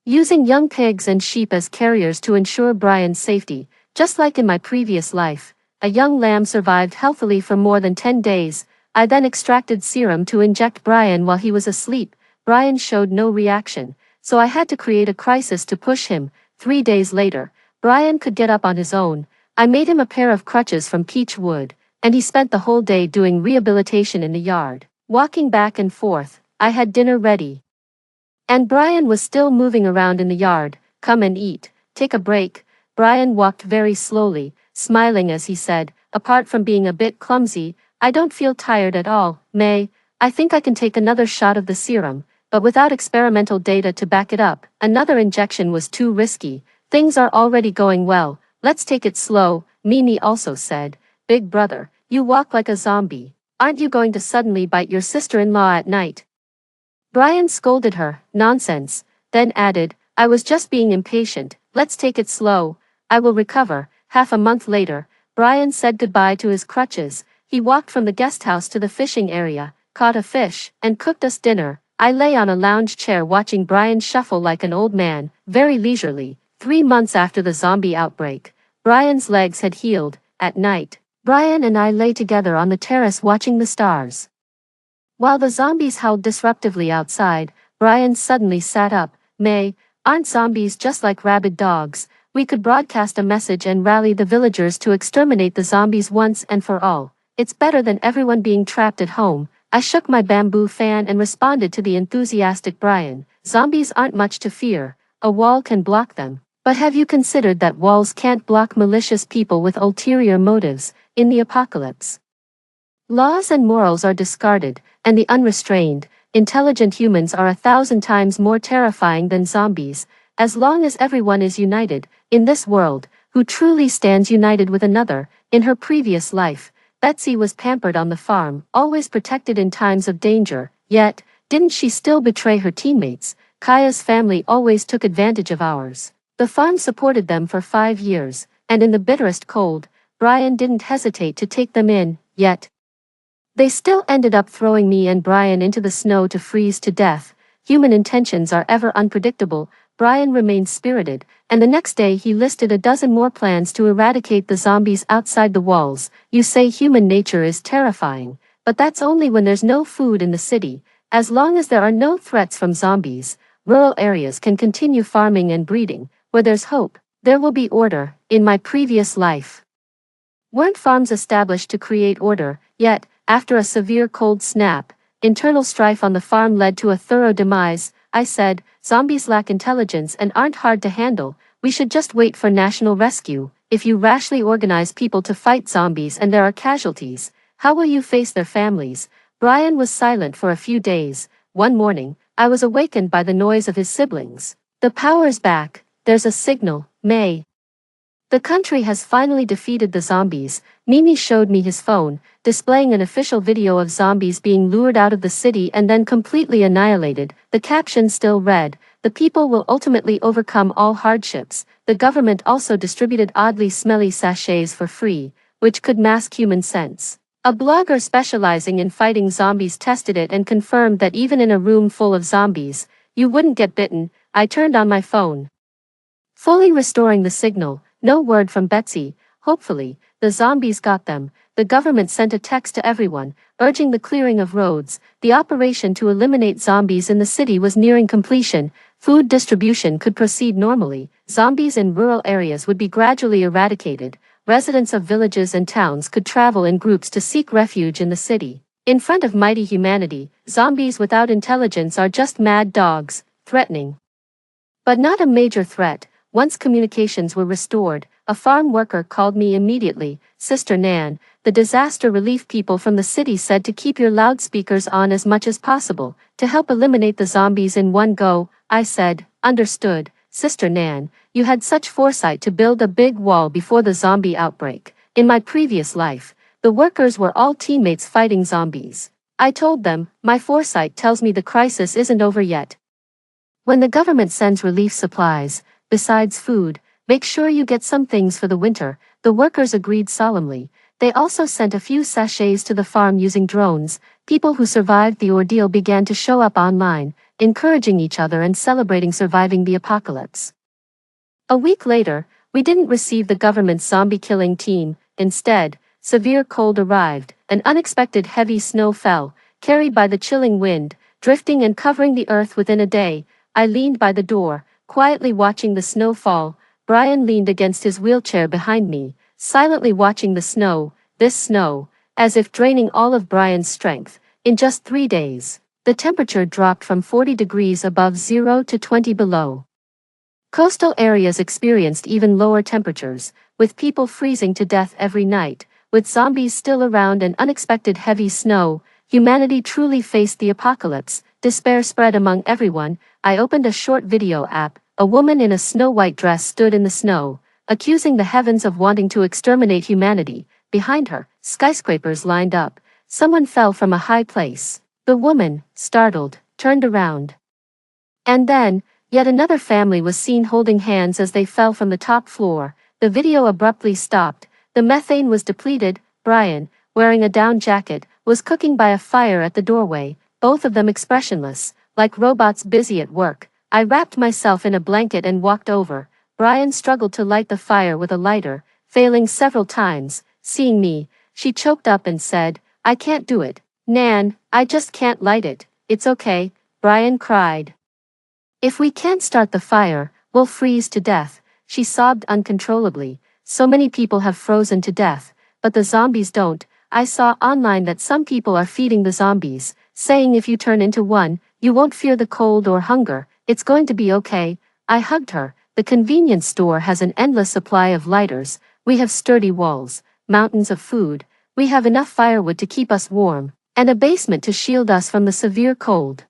using young pigs and sheep as carriers to ensure Brian's safety. Just like in my previous life, a young lamb survived healthily for more than 10 days. I then extracted serum to inject Brian while he was asleep. Brian showed no reaction, so I had to create a crisis to push him. 3 days later, Brian could get up on his own. I made him a pair of crutches from peach wood, and he spent the whole day doing rehabilitation in the yard, walking back and forth. I had dinner ready, and Brian was still moving around in the yard. Come and eat, take a break. Brian walked very slowly, smiling as he said, apart from being a bit clumsy, I don't feel tired at all. May, I think I can take another shot of the serum, but without experimental data to back it up. Another injection was too risky. Things are already going well, let's take it slow. Mimi also said, Big brother, you walk like a zombie. Aren't you going to suddenly bite your sister-in-law at night? Brian scolded her, nonsense, then added, I was just being impatient. Let's take it slow. I will recover. Half a month later, Brian said goodbye to his crutches. He walked from the guest house to the fishing area, caught a fish, and cooked us dinner. I lay on a lounge chair watching Brian shuffle like an old man, very leisurely. 3 months after the zombie outbreak, Brian's legs had healed. At night, Brian and I lay together on the terrace watching the stars. While the zombies howled disruptively outside, Brian suddenly sat up. May, aren't zombies just like rabid dogs? We could broadcast a message and rally the villagers to exterminate the zombies once and for all. It's better than everyone being trapped at home. I shook my bamboo fan and responded to the enthusiastic Brian. Zombies aren't much to fear. A wall can block them. But have you considered that walls can't block malicious people with ulterior motives? In the apocalypse, laws and morals are discarded, and the unrestrained, intelligent humans are 1,000 times more terrifying than zombies. As long as everyone is united, in this world, who truly stands united with another? In her previous life, Betsy was pampered on the farm, always protected in times of danger, yet, didn't she still betray her teammates? Kaya's family always took advantage of ours. The farm supported them for 5 years, and in the bitterest cold, Brian didn't hesitate to take them in, yet they still ended up throwing me and Brian into the snow to freeze to death. Human intentions are ever unpredictable. Brian remained spirited, and the next day he listed a dozen more plans to eradicate the zombies outside the walls. You say human nature is terrifying, but that's only when there's no food in the city. As long as there are no threats from zombies, rural areas can continue farming and breeding. Where there's hope, there will be order. In my previous life, weren't farms established to create order? Yet, after a severe cold snap, internal strife on the farm led to a thorough demise. I said, zombies lack intelligence and aren't hard to handle. We should just wait for national rescue. If you rashly organize people to fight zombies and there are casualties, How will you face their families? Brian was silent for a few days. One morning, I was awakened by the noise of his siblings. The power's back, there's a signal, May. The country has finally defeated the zombies. Mimi showed me his phone, displaying an official video of zombies being lured out of the city and then completely annihilated. The caption still read, "The people will ultimately overcome all hardships." The government also distributed oddly smelly sachets for free, which could mask human scents. A blogger specializing in fighting zombies tested it and confirmed that even in a room full of zombies, you wouldn't get bitten. I turned on my phone, fully restoring the signal. No word from Betsy. Hopefully, the zombies got them. The government sent a text to everyone, urging the clearing of roads. The operation to eliminate zombies in the city was nearing completion. Food distribution could proceed normally. Zombies in rural areas would be gradually eradicated. Residents of villages and towns could travel in groups to seek refuge in the city. In front of mighty humanity, zombies without intelligence are just mad dogs, threatening. But not a major threat. Once communications were restored, a farm worker called me immediately. "Sister Nan, the disaster relief people from the city said to keep your loudspeakers on as much as possible, to help eliminate the zombies in one go." I said, "Understood, Sister Nan, you had such foresight to build a big wall before the zombie outbreak. In my previous life, the workers were all teammates fighting zombies." I told them, "My foresight tells me the crisis isn't over yet. When the government sends relief supplies, besides food, make sure you get some things for the winter." The workers agreed solemnly. They also sent a few sachets to the farm using drones. People who survived the ordeal began to show up online, encouraging each other and celebrating surviving the apocalypse. A week later, we didn't receive the government's zombie-killing team. Instead, severe cold arrived. An unexpected heavy snow fell, carried by the chilling wind, drifting and covering the earth within a day. I leaned by the door, quietly watching the snow fall. Brian leaned against his wheelchair behind me, silently watching the snow, this snow, as if draining all of Brian's strength. In just 3 days, the temperature dropped from 40 degrees above zero to 20 below. Coastal areas experienced even lower temperatures, with people freezing to death every night. With zombies still around and unexpected heavy snow, humanity truly faced the apocalypse. Despair spread among everyone. I opened a short video app. A woman in a snow-white dress stood in the snow, accusing the heavens of wanting to exterminate humanity. Behind her, skyscrapers lined up. Someone fell from a high place. The woman, startled, turned around. And then, yet another family was seen holding hands as they fell from the top floor. The video abruptly stopped. The methane was depleted. Brian, wearing a down jacket, was cooking by a fire at the doorway, both of them expressionless, like robots busy at work. I wrapped myself in a blanket and walked over. Brian struggled to light the fire with a lighter, failing several times. Seeing me, she choked up and said, "I can't do it. Nan, I just can't light it." "It's okay," Brian cried. "If we can't start the fire, we'll freeze to death." She sobbed uncontrollably. "So many people have frozen to death, but the zombies don't." I saw online that some people are feeding the zombies, saying if you turn into one, you won't fear the cold or hunger. "It's going to be okay." I hugged her. The convenience store has an endless supply of lighters. We have sturdy walls, mountains of food. We have enough firewood to keep us warm, and a basement to shield us from the severe cold.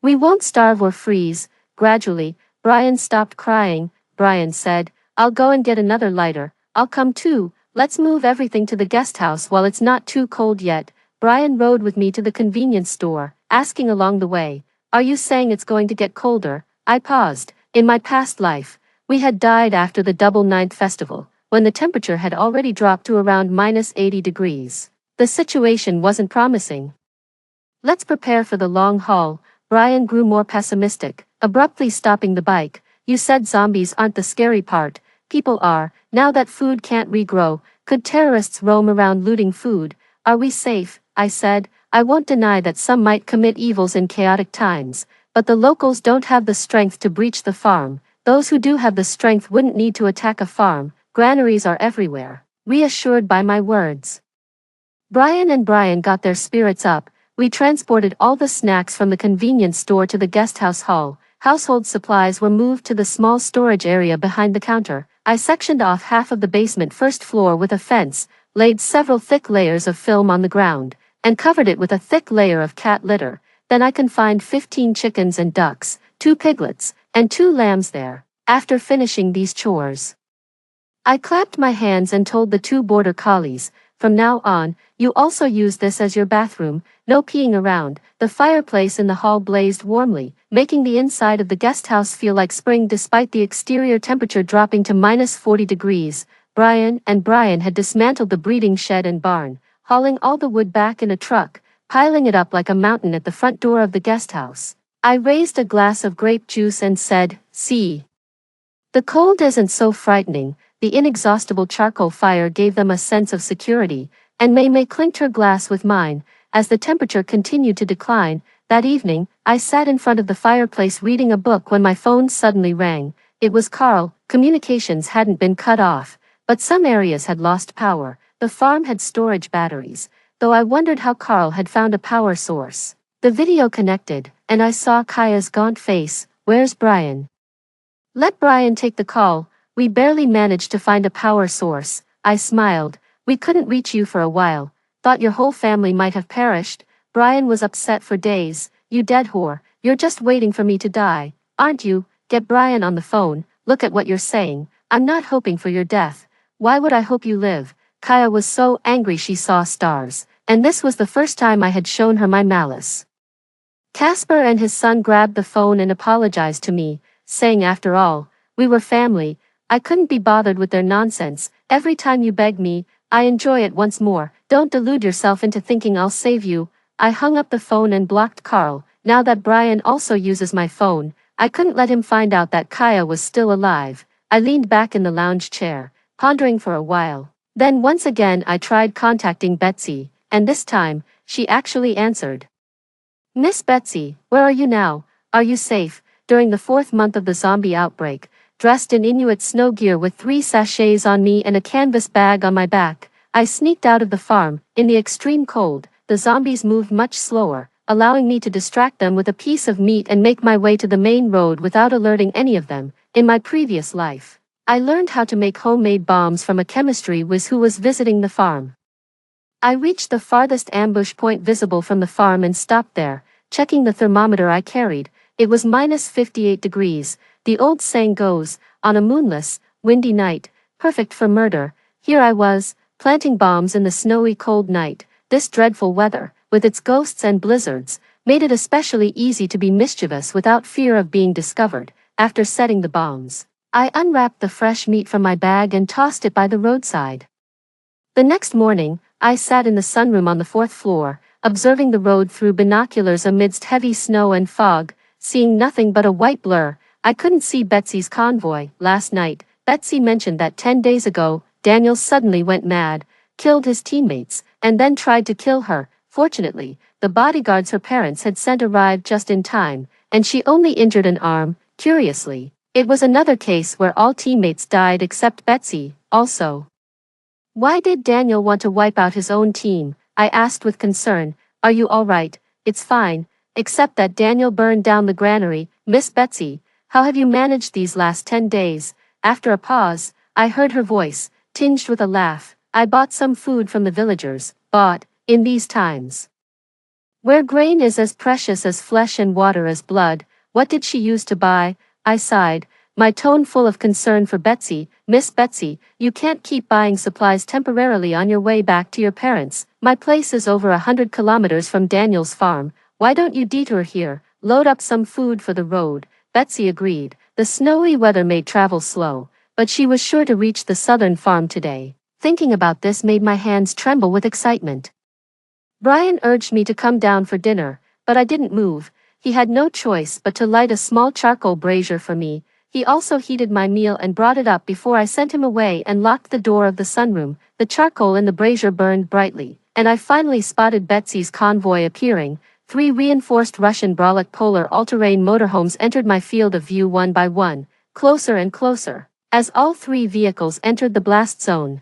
We won't starve or freeze. Gradually, Brian stopped crying. Brian said, "I'll go and get another lighter." "I'll come too. Let's move everything to the guest house while it's not too cold yet." Brian rode with me to the convenience store, asking along the way, "Are you saying it's going to get colder?" I paused. In my past life, we had died after the Double Ninth Festival, when the temperature had already dropped to around -80 degrees. The situation wasn't promising. "Let's prepare for the long haul." Brian grew more pessimistic, abruptly stopping the bike. "You said zombies aren't the scary part. People are. Now that food can't regrow, could terrorists roam around looting food? Are we safe?" I said. "I won't deny that some might commit evils in chaotic times, but the locals don't have the strength to breach the farm. Those who do have the strength wouldn't need to attack a farm. Granaries are everywhere." Reassured by my words, Brian and Brian got their spirits up. We transported all the snacks from the convenience store to the guesthouse hall. Household supplies were moved to the small storage area behind the counter. I sectioned off half of the basement first floor with a fence, laid several thick layers of film on the ground, and covered it with a thick layer of cat litter. Then I confined 15 chickens and ducks, 2 piglets, and 2 lambs there. After finishing these chores, I clapped my hands and told the 2 border collies, "From now on, you also use this as your bathroom, no peeing around." The fireplace in the hall blazed warmly, making the inside of the guest house feel like spring despite the exterior temperature dropping to -40 degrees. Brian had dismantled the breeding shed and barn, hauling all the wood back in a truck, piling it up like a mountain at the front door of the guest house. I raised a glass of grape juice and said, "See. The cold isn't so frightening." The inexhaustible charcoal fire gave them a sense of security, and May clinked her glass with mine. As the temperature continued to decline, that evening, I sat in front of the fireplace reading a book when my phone suddenly rang. It was Carl. Communications hadn't been cut off, but some areas had lost power. The farm had storage batteries, though I wondered how Carl had found a power source. The video connected, and I saw Kaya's gaunt face. "Where's Brian?" "Let Brian take the call. We barely managed to find a power source." I smiled. "We couldn't reach you for a while. Thought your whole family might have perished." Brian was upset for days. "You dead whore, you're just waiting for me to die, aren't you?" "Get Brian on the phone. Look at what you're saying. I'm not hoping for your death. Why would I hope you live?" Kaya was so angry she saw stars, and this was the first time I had shown her my malice. Casper and his son grabbed the phone and apologized to me, saying after all, we were family. I couldn't be bothered with their nonsense. "Every time you beg me, I enjoy it once more. Don't delude yourself into thinking I'll save you." I hung up the phone and blocked Carl. Now that Brian also uses my phone, I couldn't let him find out that Kaya was still alive. I leaned back in the lounge chair, pondering for a while. Then once again I tried contacting Betsy, and this time, she actually answered. "Miss Betsy, where are you now? Are you safe?" During the 4th month of the zombie outbreak, dressed in Inuit snow gear with 3 sachets on me and a canvas bag on my back, I sneaked out of the farm. In the extreme cold, the zombies moved much slower, allowing me to distract them with a piece of meat and make my way to the main road without alerting any of them. In my previous life, I learned how to make homemade bombs from a chemistry whiz who was visiting the farm. I reached the farthest ambush point visible from the farm and stopped there, checking the thermometer I carried. It was -58 degrees. The old saying goes, on a moonless, windy night, perfect for murder. Here I was, planting bombs in the snowy cold night. This dreadful weather, with its ghosts and blizzards, made it especially easy to be mischievous without fear of being discovered. After setting the bombs, I unwrapped the fresh meat from my bag and tossed it by the roadside. The next morning, I sat in the sunroom on the 4th floor, observing the road through binoculars amidst heavy snow and fog, seeing nothing but a white blur. I couldn't see Betsy's convoy. Last night, Betsy mentioned that 10 days ago, Daniel suddenly went mad, killed his teammates, and then tried to kill her. Fortunately, the bodyguards her parents had sent arrived just in time, and she only injured an arm. Curiously, it was another case where all teammates died except Betsy. Also, why did Daniel want to wipe out his own team? I asked with concern. "Are you all right?" "It's fine, except that Daniel burned down the granary." "Miss Betsy, how have you managed these last 10 days? After a pause, I heard her voice, tinged with a laugh. "I bought some food from the villagers." "Bought, in these times, where grain is as precious as flesh and water as blood, what did she use to buy?" I sighed, my tone full of concern for Betsy. "Miss Betsy, you can't keep buying supplies temporarily on your way back to your parents. My place is over 100 kilometers from Daniel's farm. Why don't you detour here, load up some food for the road?" Betsy agreed. The snowy weather made travel slow, but she was sure to reach the southern farm today. Thinking about this made my hands tremble with excitement. Brian urged me to come down for dinner, but I didn't move. He had no choice but to light a small charcoal brazier for me. He also heated my meal and brought it up before I sent him away and locked the door of the sunroom. The charcoal in the brazier burned brightly, and I finally spotted Betsy's convoy appearing. 3 reinforced Russian Brolic Polar all-terrain motorhomes entered my field of view one by one, closer and closer, as all 3 vehicles entered the blast zone.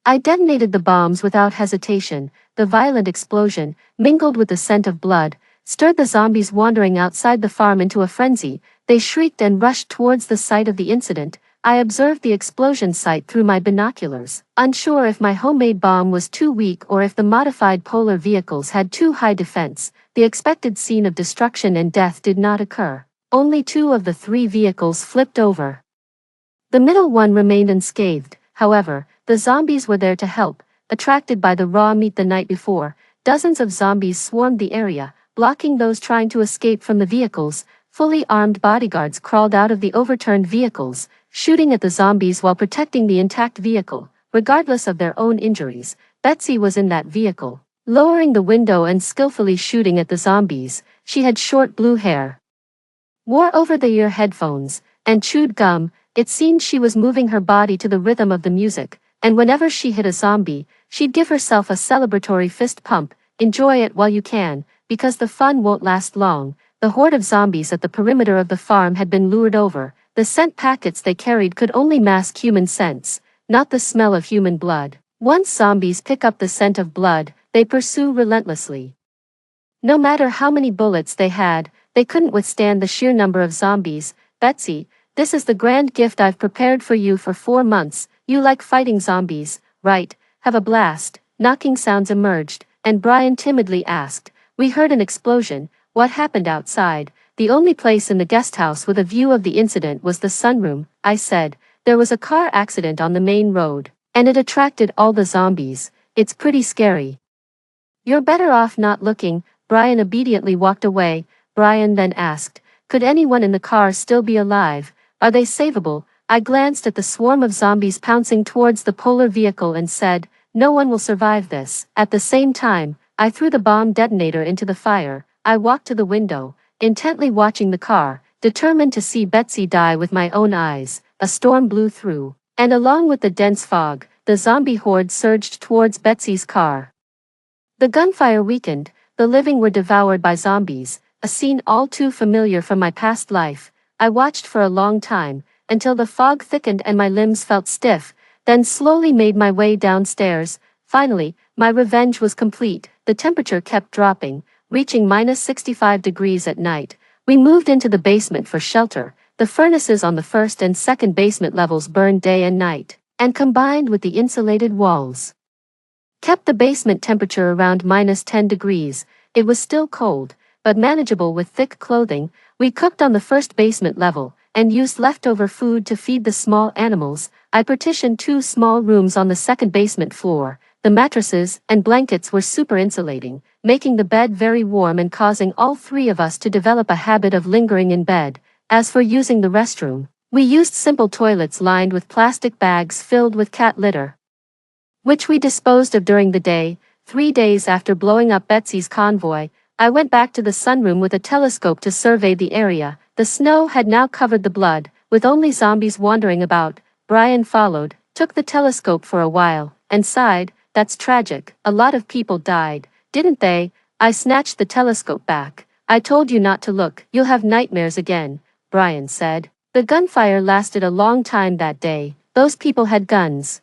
I detonated the bombs without hesitation. The violent explosion, mingled with the scent of blood, stirred the zombies wandering outside the farm into a frenzy. They shrieked and rushed towards the site of the incident. I observed the explosion site through my binoculars, unsure if my homemade bomb was too weak or if the modified polar vehicles had too high defense. The expected scene of destruction and death did not occur. Only 2 of the 3 vehicles flipped over. The middle one remained unscathed. However, the zombies were there to help. Attracted by the raw meat the night before, dozens of zombies swarmed the area, blocking those trying to escape from the vehicles. Fully armed bodyguards crawled out of the overturned vehicles, shooting at the zombies while protecting the intact vehicle. Regardless of their own injuries, Betsy was in that vehicle, lowering the window and skillfully shooting at the zombies. She had short blue hair, wore over-the-ear headphones, and chewed gum. It seemed she was moving her body to the rhythm of the music, and whenever she hit a zombie, she'd give herself a celebratory fist pump. Enjoy it while you can, because the fun won't last long. The horde of zombies at the perimeter of the farm had been lured over. The scent packets they carried could only mask human scents, not the smell of human blood. Once zombies pick up the scent of blood, they pursue relentlessly. No matter how many bullets they had, they couldn't withstand the sheer number of zombies. Betsy, this is the grand gift I've prepared for you for 4 months. You like fighting zombies, right? Have a blast. Knocking sounds emerged, and Brian timidly asked. We heard an explosion. What happened outside? The only place in the guest house with a view of the incident was the sunroom, I said. There was a car accident on the main road, and it attracted all the zombies. It's pretty scary. You're better off not looking. Brian obediently walked away. Brian then asked, could anyone in the car still be alive? Are they savable? I glanced at the swarm of zombies pouncing towards the polar vehicle and said, no one will survive this. At the same time, I threw the bomb detonator into the fire. I walked to the window, intently watching the car, determined to see Betsy die with my own eyes. A storm blew through, and along with the dense fog, the zombie horde surged towards Betsy's car. The gunfire weakened, the living were devoured by zombies, a scene all too familiar from my past life. I watched for a long time, until the fog thickened and my limbs felt stiff, then slowly made my way downstairs. Finally, my revenge was complete. The temperature kept dropping, reaching -65 degrees at night. We moved into the basement for shelter. The furnaces on the first and second basement levels burned day and night, and combined with the insulated walls, kept the basement temperature around -10 degrees. It was still cold, but manageable with thick clothing. We cooked on the first basement level, and used leftover food to feed the small animals. I partitioned 2 small rooms on the second basement floor. The mattresses and blankets were super insulating, making the bed very warm and causing all 3 of us to develop a habit of lingering in bed. As for using the restroom, we used simple toilets lined with plastic bags filled with cat litter, which we disposed of during the day. 3 days after blowing up Betsy's convoy, I went back to the sunroom with a telescope to survey the area. The snow had now covered the blood, with only zombies wandering about. Brian followed, took the telescope for a while, and sighed, that's tragic. A lot of people died, didn't they? I snatched the telescope back. I told you not to look. You'll have nightmares again, Brian said. The gunfire lasted a long time that day. Those people had guns.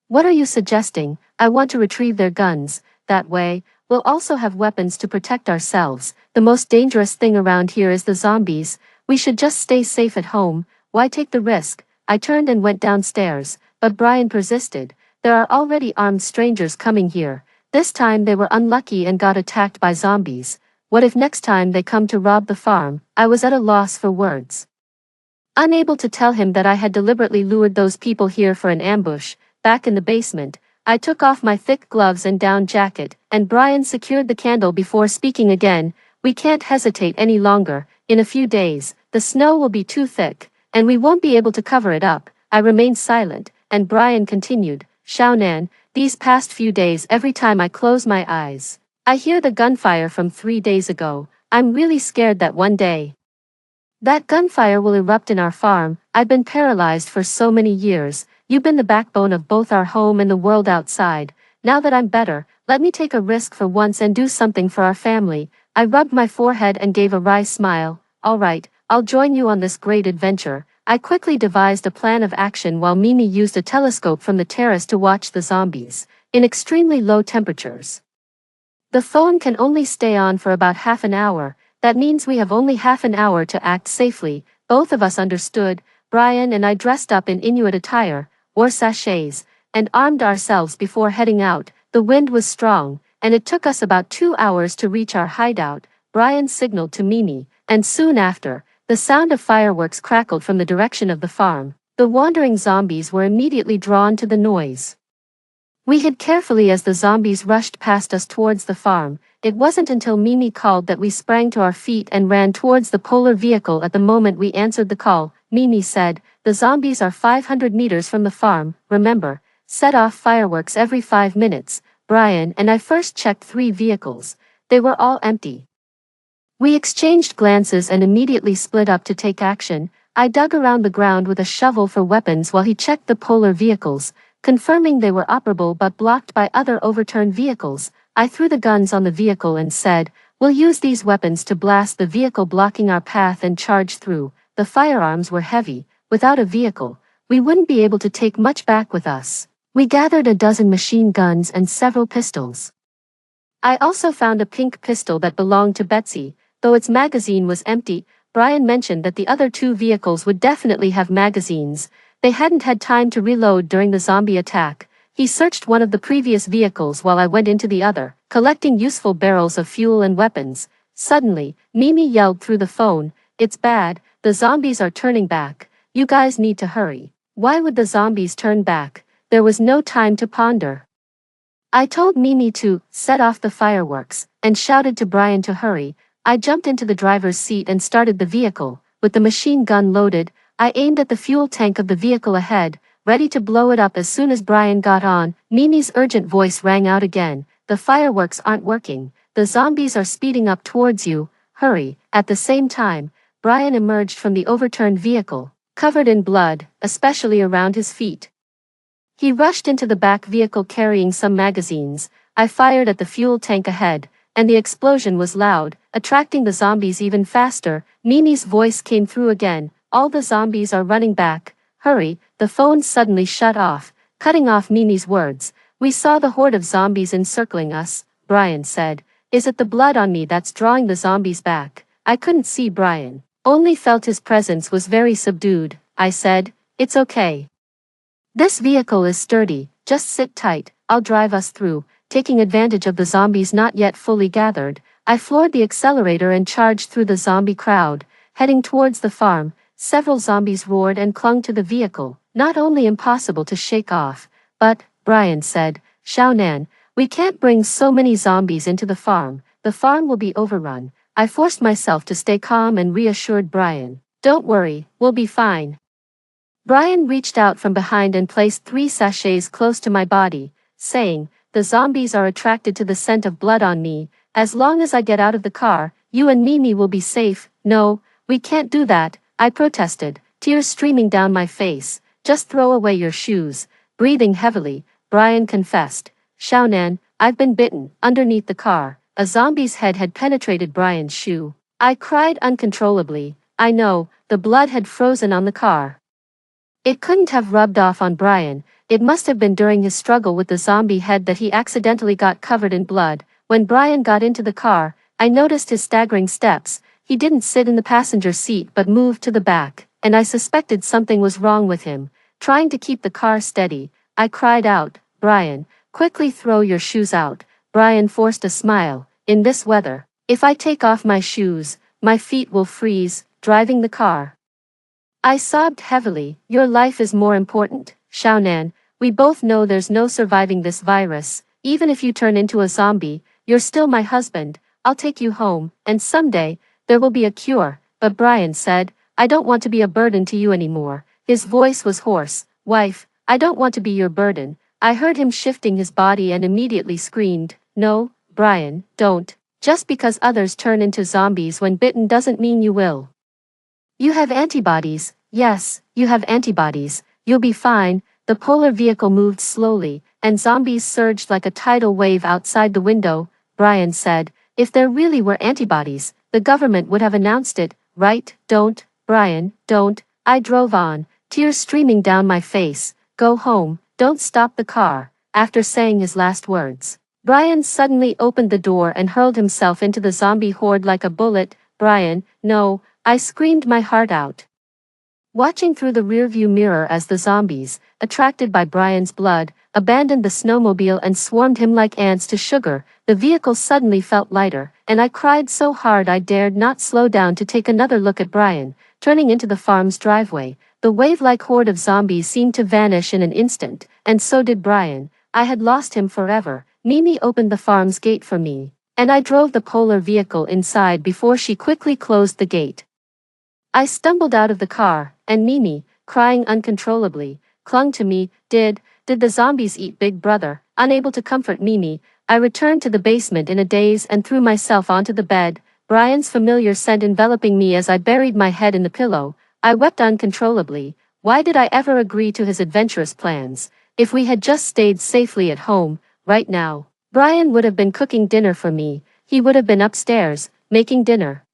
What are you suggesting? I want to retrieve their guns. That way, we'll also have weapons to protect ourselves. The most dangerous thing around here is the zombies. We should just stay safe at home. Why take the risk? I turned and went downstairs, but Brian persisted. There are already armed strangers coming here. This time they were unlucky and got attacked by zombies. What if next time they come to rob the farm? I was at a loss for words, unable to tell him that I had deliberately lured those people here for an ambush. Back in the basement, I took off my thick gloves and down jacket, and Brian secured the candle before speaking again. We can't hesitate any longer. In a few days, the snow will be too thick, and we won't be able to cover it up. I remained silent, and Brian continued, Xiaonan, these past few days every time I close my eyes, I hear the gunfire from 3 days ago. I'm really scared that one day that gunfire will erupt in our farm. I've been paralyzed for so many years. You've been the backbone of both our home and the world outside. Now that I'm better, let me take a risk for once and do something for our family. I rubbed my forehead and gave a wry smile. All right, I'll join you on this great adventure. I quickly devised a plan of action while Mimi used a telescope from the terrace to watch the zombies, in extremely low temperatures. The phone can only stay on for about half an hour. That means we have only half an hour to act safely. Both of us understood. Brian and I dressed up in Inuit attire, wore sachets, and armed ourselves before heading out. The wind was strong, and it took us about 2 hours to reach our hideout. Brian signaled to Mimi, and soon after, the sound of fireworks crackled from the direction of the farm. The wandering zombies were immediately drawn to the noise. We hid carefully as the zombies rushed past us towards the farm. It wasn't until Mimi called that we sprang to our feet and ran towards the polar vehicle. At the moment we answered the call, Mimi said, "The zombies are 500 meters from the farm, remember, set off fireworks every 5 minutes." Brian and I first checked 3 vehicles. They were all empty. We exchanged glances and immediately split up to take action. I dug around the ground with a shovel for weapons while he checked the polar vehicles, confirming they were operable but blocked by other overturned vehicles. I threw the guns on the vehicle and said, "We'll use these weapons to blast the vehicle blocking our path and charge through." The firearms were heavy. Without a vehicle, we wouldn't be able to take much back with us. We gathered a dozen machine guns and several pistols. I also found a pink pistol that belonged to Betsy, though its magazine was empty. Brian mentioned that the other 2 vehicles would definitely have magazines. They hadn't had time to reload during the zombie attack. He searched one of the previous vehicles while I went into the other, collecting useful barrels of fuel and weapons. Suddenly, Mimi yelled through the phone, "It's bad, the zombies are turning back. You guys need to hurry." Why would the zombies turn back? There was no time to ponder. I told Mimi to set off the fireworks, and shouted to Brian to hurry. I jumped into the driver's seat and started the vehicle. With the machine gun loaded, I aimed at the fuel tank of the vehicle ahead, ready to blow it up as soon as Brian got on. Mimi's urgent voice rang out again, "The fireworks aren't working. The zombies are speeding up towards you. Hurry." At the same time, Brian emerged from the overturned vehicle, covered in blood, especially around his feet. He rushed into the back vehicle carrying some magazines. I fired at the fuel tank ahead, and the explosion was loud, attracting the zombies even faster. Mimi's voice came through again, "All the zombies are running back. Hurry." The phone suddenly shut off, cutting off Mimi's words. "We saw the horde of zombies encircling us," Brian said. "Is it the blood on me that's drawing the zombies back?" I couldn't see Brian, only felt his presence was very subdued. I said, "It's okay. This vehicle is sturdy, just sit tight, I'll drive us through." Taking advantage of the zombies not yet fully gathered, I floored the accelerator and charged through the zombie crowd, heading towards the farm. Several zombies roared and clung to the vehicle, not only impossible to shake off, but, Brian said, "Xiaonan, we can't bring so many zombies into the farm will be overrun." I forced myself to stay calm and reassured Brian, "Don't worry, we'll be fine." Brian reached out from behind and placed 3 sachets close to my body, saying, "The zombies are attracted to the scent of blood on me. As long as I get out of the car, you and Mimi will be safe." "No, we can't do that," I protested, tears streaming down my face. "Just throw away your shoes." Breathing heavily, Brian confessed, "Xiaonan, I've been bitten." Underneath the car, a zombie's head had penetrated Brian's shoe. I cried uncontrollably. I know, the blood had frozen on the car. It couldn't have rubbed off on Brian. It must have been during his struggle with the zombie head that he accidentally got covered in blood. When Brian got into the car, I noticed his staggering steps. He didn't sit in the passenger seat but moved to the back, and I suspected something was wrong with him. Trying to keep the car steady, I cried out, "Brian, quickly throw your shoes out." Brian forced a smile. "In this weather, if I take off my shoes, my feet will freeze." Driving the car, I sobbed heavily. "Your life is more important, Xiaonan. We both know there's no surviving this virus. Even if you turn into a zombie, you're still my husband. I'll take you home, and someday, there will be a cure." But Brian said, "I don't want to be a burden to you anymore." His voice was hoarse. "Wife, I don't want to be your burden." I heard him shifting his body and immediately screamed, "No, Brian, don't. Just because others turn into zombies when bitten doesn't mean you will. You have antibodies." "Yes, you have antibodies. You'll be fine." The polar vehicle moved slowly, and zombies surged like a tidal wave outside the window. Brian said, "If there really were antibodies, the government would have announced it, right?" "Don't, Brian, don't." I drove on, tears streaming down my face. "Go home, don't stop the car." After saying his last words, Brian suddenly opened the door and hurled himself into the zombie horde like a bullet. "Brian, no." I screamed my heart out. Watching through the rearview mirror as the zombies, attracted by Brian's blood, abandoned the snowmobile and swarmed him like ants to sugar, the vehicle suddenly felt lighter, and I cried so hard I dared not slow down to take another look at Brian. Turning into the farm's driveway, the wave-like horde of zombies seemed to vanish in an instant, and so did Brian. I had lost him forever. Mimi opened the farm's gate for me, and I drove the polar vehicle inside before she quickly closed the gate. I stumbled out of the car, and Mimi, crying uncontrollably, clung to me. Did the zombies eat Big Brother? Unable to comfort Mimi, I returned to the basement in a daze and threw myself onto the bed, Brian's familiar scent enveloping me as I buried my head in the pillow. I wept uncontrollably. Why did I ever agree to his adventurous plans? If we had just stayed safely at home, right now, Brian would have been cooking dinner for me. He would have been upstairs, making dinner.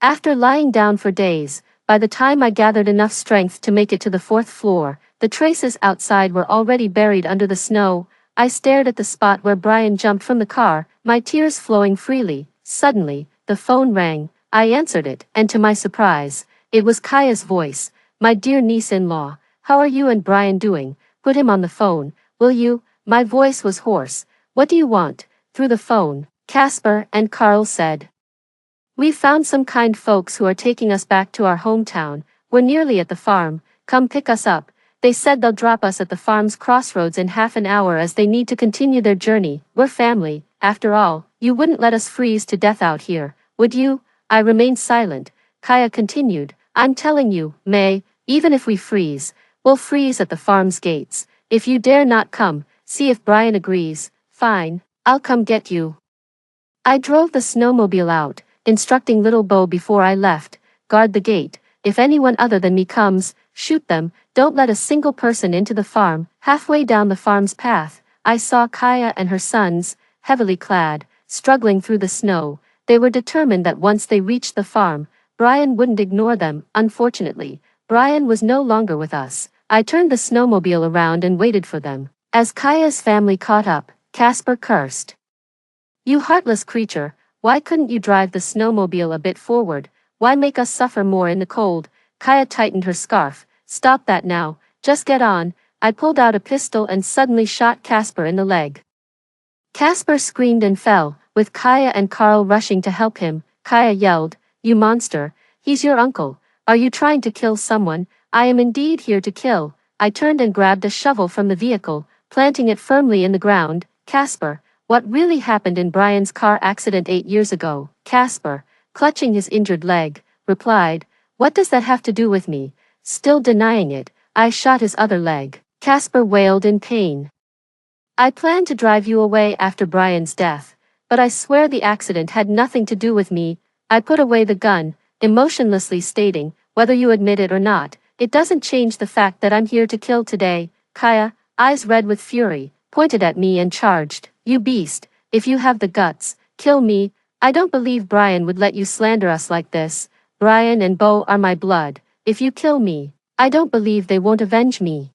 After lying down for days, by the time I gathered enough strength to make it to the fourth floor, the traces outside were already buried under the snow. I stared at the spot where Brian jumped from the car, my tears flowing freely. Suddenly, the phone rang. I answered it, and to my surprise, it was Kaya's voice. My dear niece-in-law, how are you and Brian doing? Put him on the phone, will you? My voice was hoarse. What do you want? Through the phone, Casper and Carl said. We found some kind folks who are taking us back to our hometown. We're nearly at the farm. Come pick us up. They said they'll drop us at the farm's crossroads in half an hour as they need to continue their journey. We're family, after all. You wouldn't let us freeze to death out here, would you? I remained silent. Kaya continued, I'm telling you, May, even if we freeze, we'll freeze at the farm's gates. If you dare not come, see if Brian agrees. Fine, I'll come get you. I drove the snowmobile out, instructing little Bo before I left, guard the gate. If anyone other than me comes, shoot them. Don't let a single person into the farm. Halfway down the farm's path, I saw Kaya and her sons, heavily clad, struggling through the snow. They were determined that once they reached the farm, Brian wouldn't ignore them. Unfortunately, Brian was no longer with us. I turned the snowmobile around and waited for them. As Kaya's family caught up, Casper cursed. You heartless creature, why couldn't you drive the snowmobile a bit forward? Why make us suffer more in the cold? Kaya tightened her scarf. Stop that now, just get on. I pulled out a pistol and suddenly shot Casper in the leg. Casper screamed and fell, with Kaya and Carl rushing to help him. Kaya yelled, You monster, he's your uncle. Are you trying to kill someone? I am indeed here to kill. I turned and grabbed a shovel from the vehicle, planting it firmly in the ground. Casper, what really happened in Brian's car accident 8 years ago? Casper, clutching his injured leg, replied, What does that have to do with me? Still denying it, I shot his other leg. Casper wailed in pain. I planned to drive you away after Brian's death, but I swear the accident had nothing to do with me. I put away the gun, emotionlessly stating, whether you admit it or not, it doesn't change the fact that I'm here to kill today. Kaya, eyes red with fury, pointed at me and charged, You beast, if you have the guts, kill me. I don't believe Brian would let you slander us like this. Brian and Bo are my blood. If you kill me, I don't believe they won't avenge me.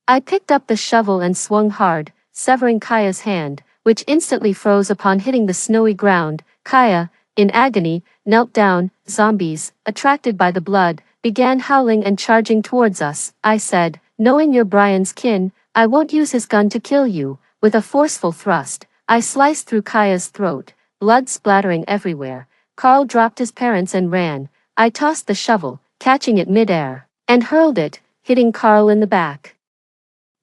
I picked up the shovel and swung hard, severing Kaya's hand, which instantly froze upon hitting the snowy ground. Kaya, in agony, knelt down. Zombies, attracted by the blood, began howling and charging towards us. I said, Knowing you're Brian's kin, I won't use his gun to kill you. With a forceful thrust, I sliced through Kaya's throat, blood splattering everywhere. Carl dropped his parents and ran. I tossed the shovel, catching it mid-air, and hurled it, hitting Carl in the back.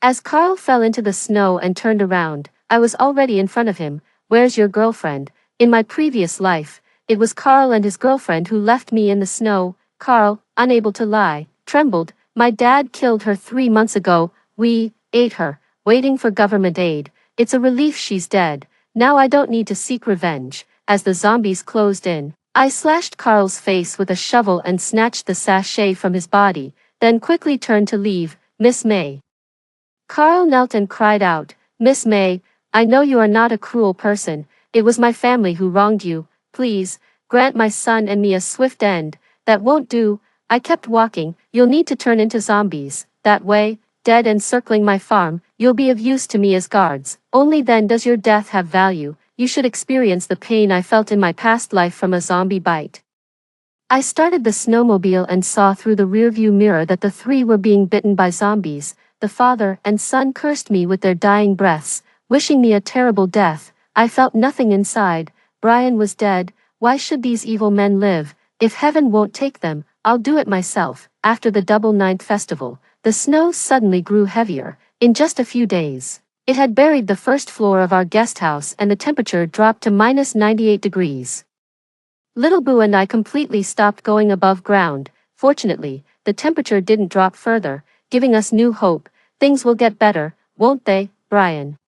As Carl fell into the snow and turned around, I was already in front of him. Where's your girlfriend? In my previous life, it was Carl and his girlfriend who left me in the snow. Carl, unable to lie, trembled. My dad killed her 3 months ago. We ate her, waiting for government aid. It's a relief she's dead. Now I don't need to seek revenge. As the zombies closed in, I slashed Carl's face with a shovel and snatched the sachet from his body, then quickly turned to leave. Miss May. Carl knelt and cried out, Miss May, I know you are not a cruel person. It was my family who wronged you. Please, grant my son and me a swift end. That won't do. I kept walking. You'll need to turn into zombies. That way, dead and circling my farm, you'll be of use to me as guards. Only then does your death have value. You should experience the pain I felt in my past life from a zombie bite. I started the snowmobile and saw through the rearview mirror that the three were being bitten by zombies. The father and son cursed me with their dying breaths, wishing me a terrible death. I felt nothing inside. Brian was dead. Why should these evil men live? If heaven won't take them, I'll do it myself. After the double ninth festival, the snow suddenly grew heavier. In just a few days, it had buried the first floor of our guest house and the temperature dropped to minus 98 degrees. Little Boo and I completely stopped going above ground. Fortunately, the temperature didn't drop further, giving us new hope. Things will get better, won't they, Brian?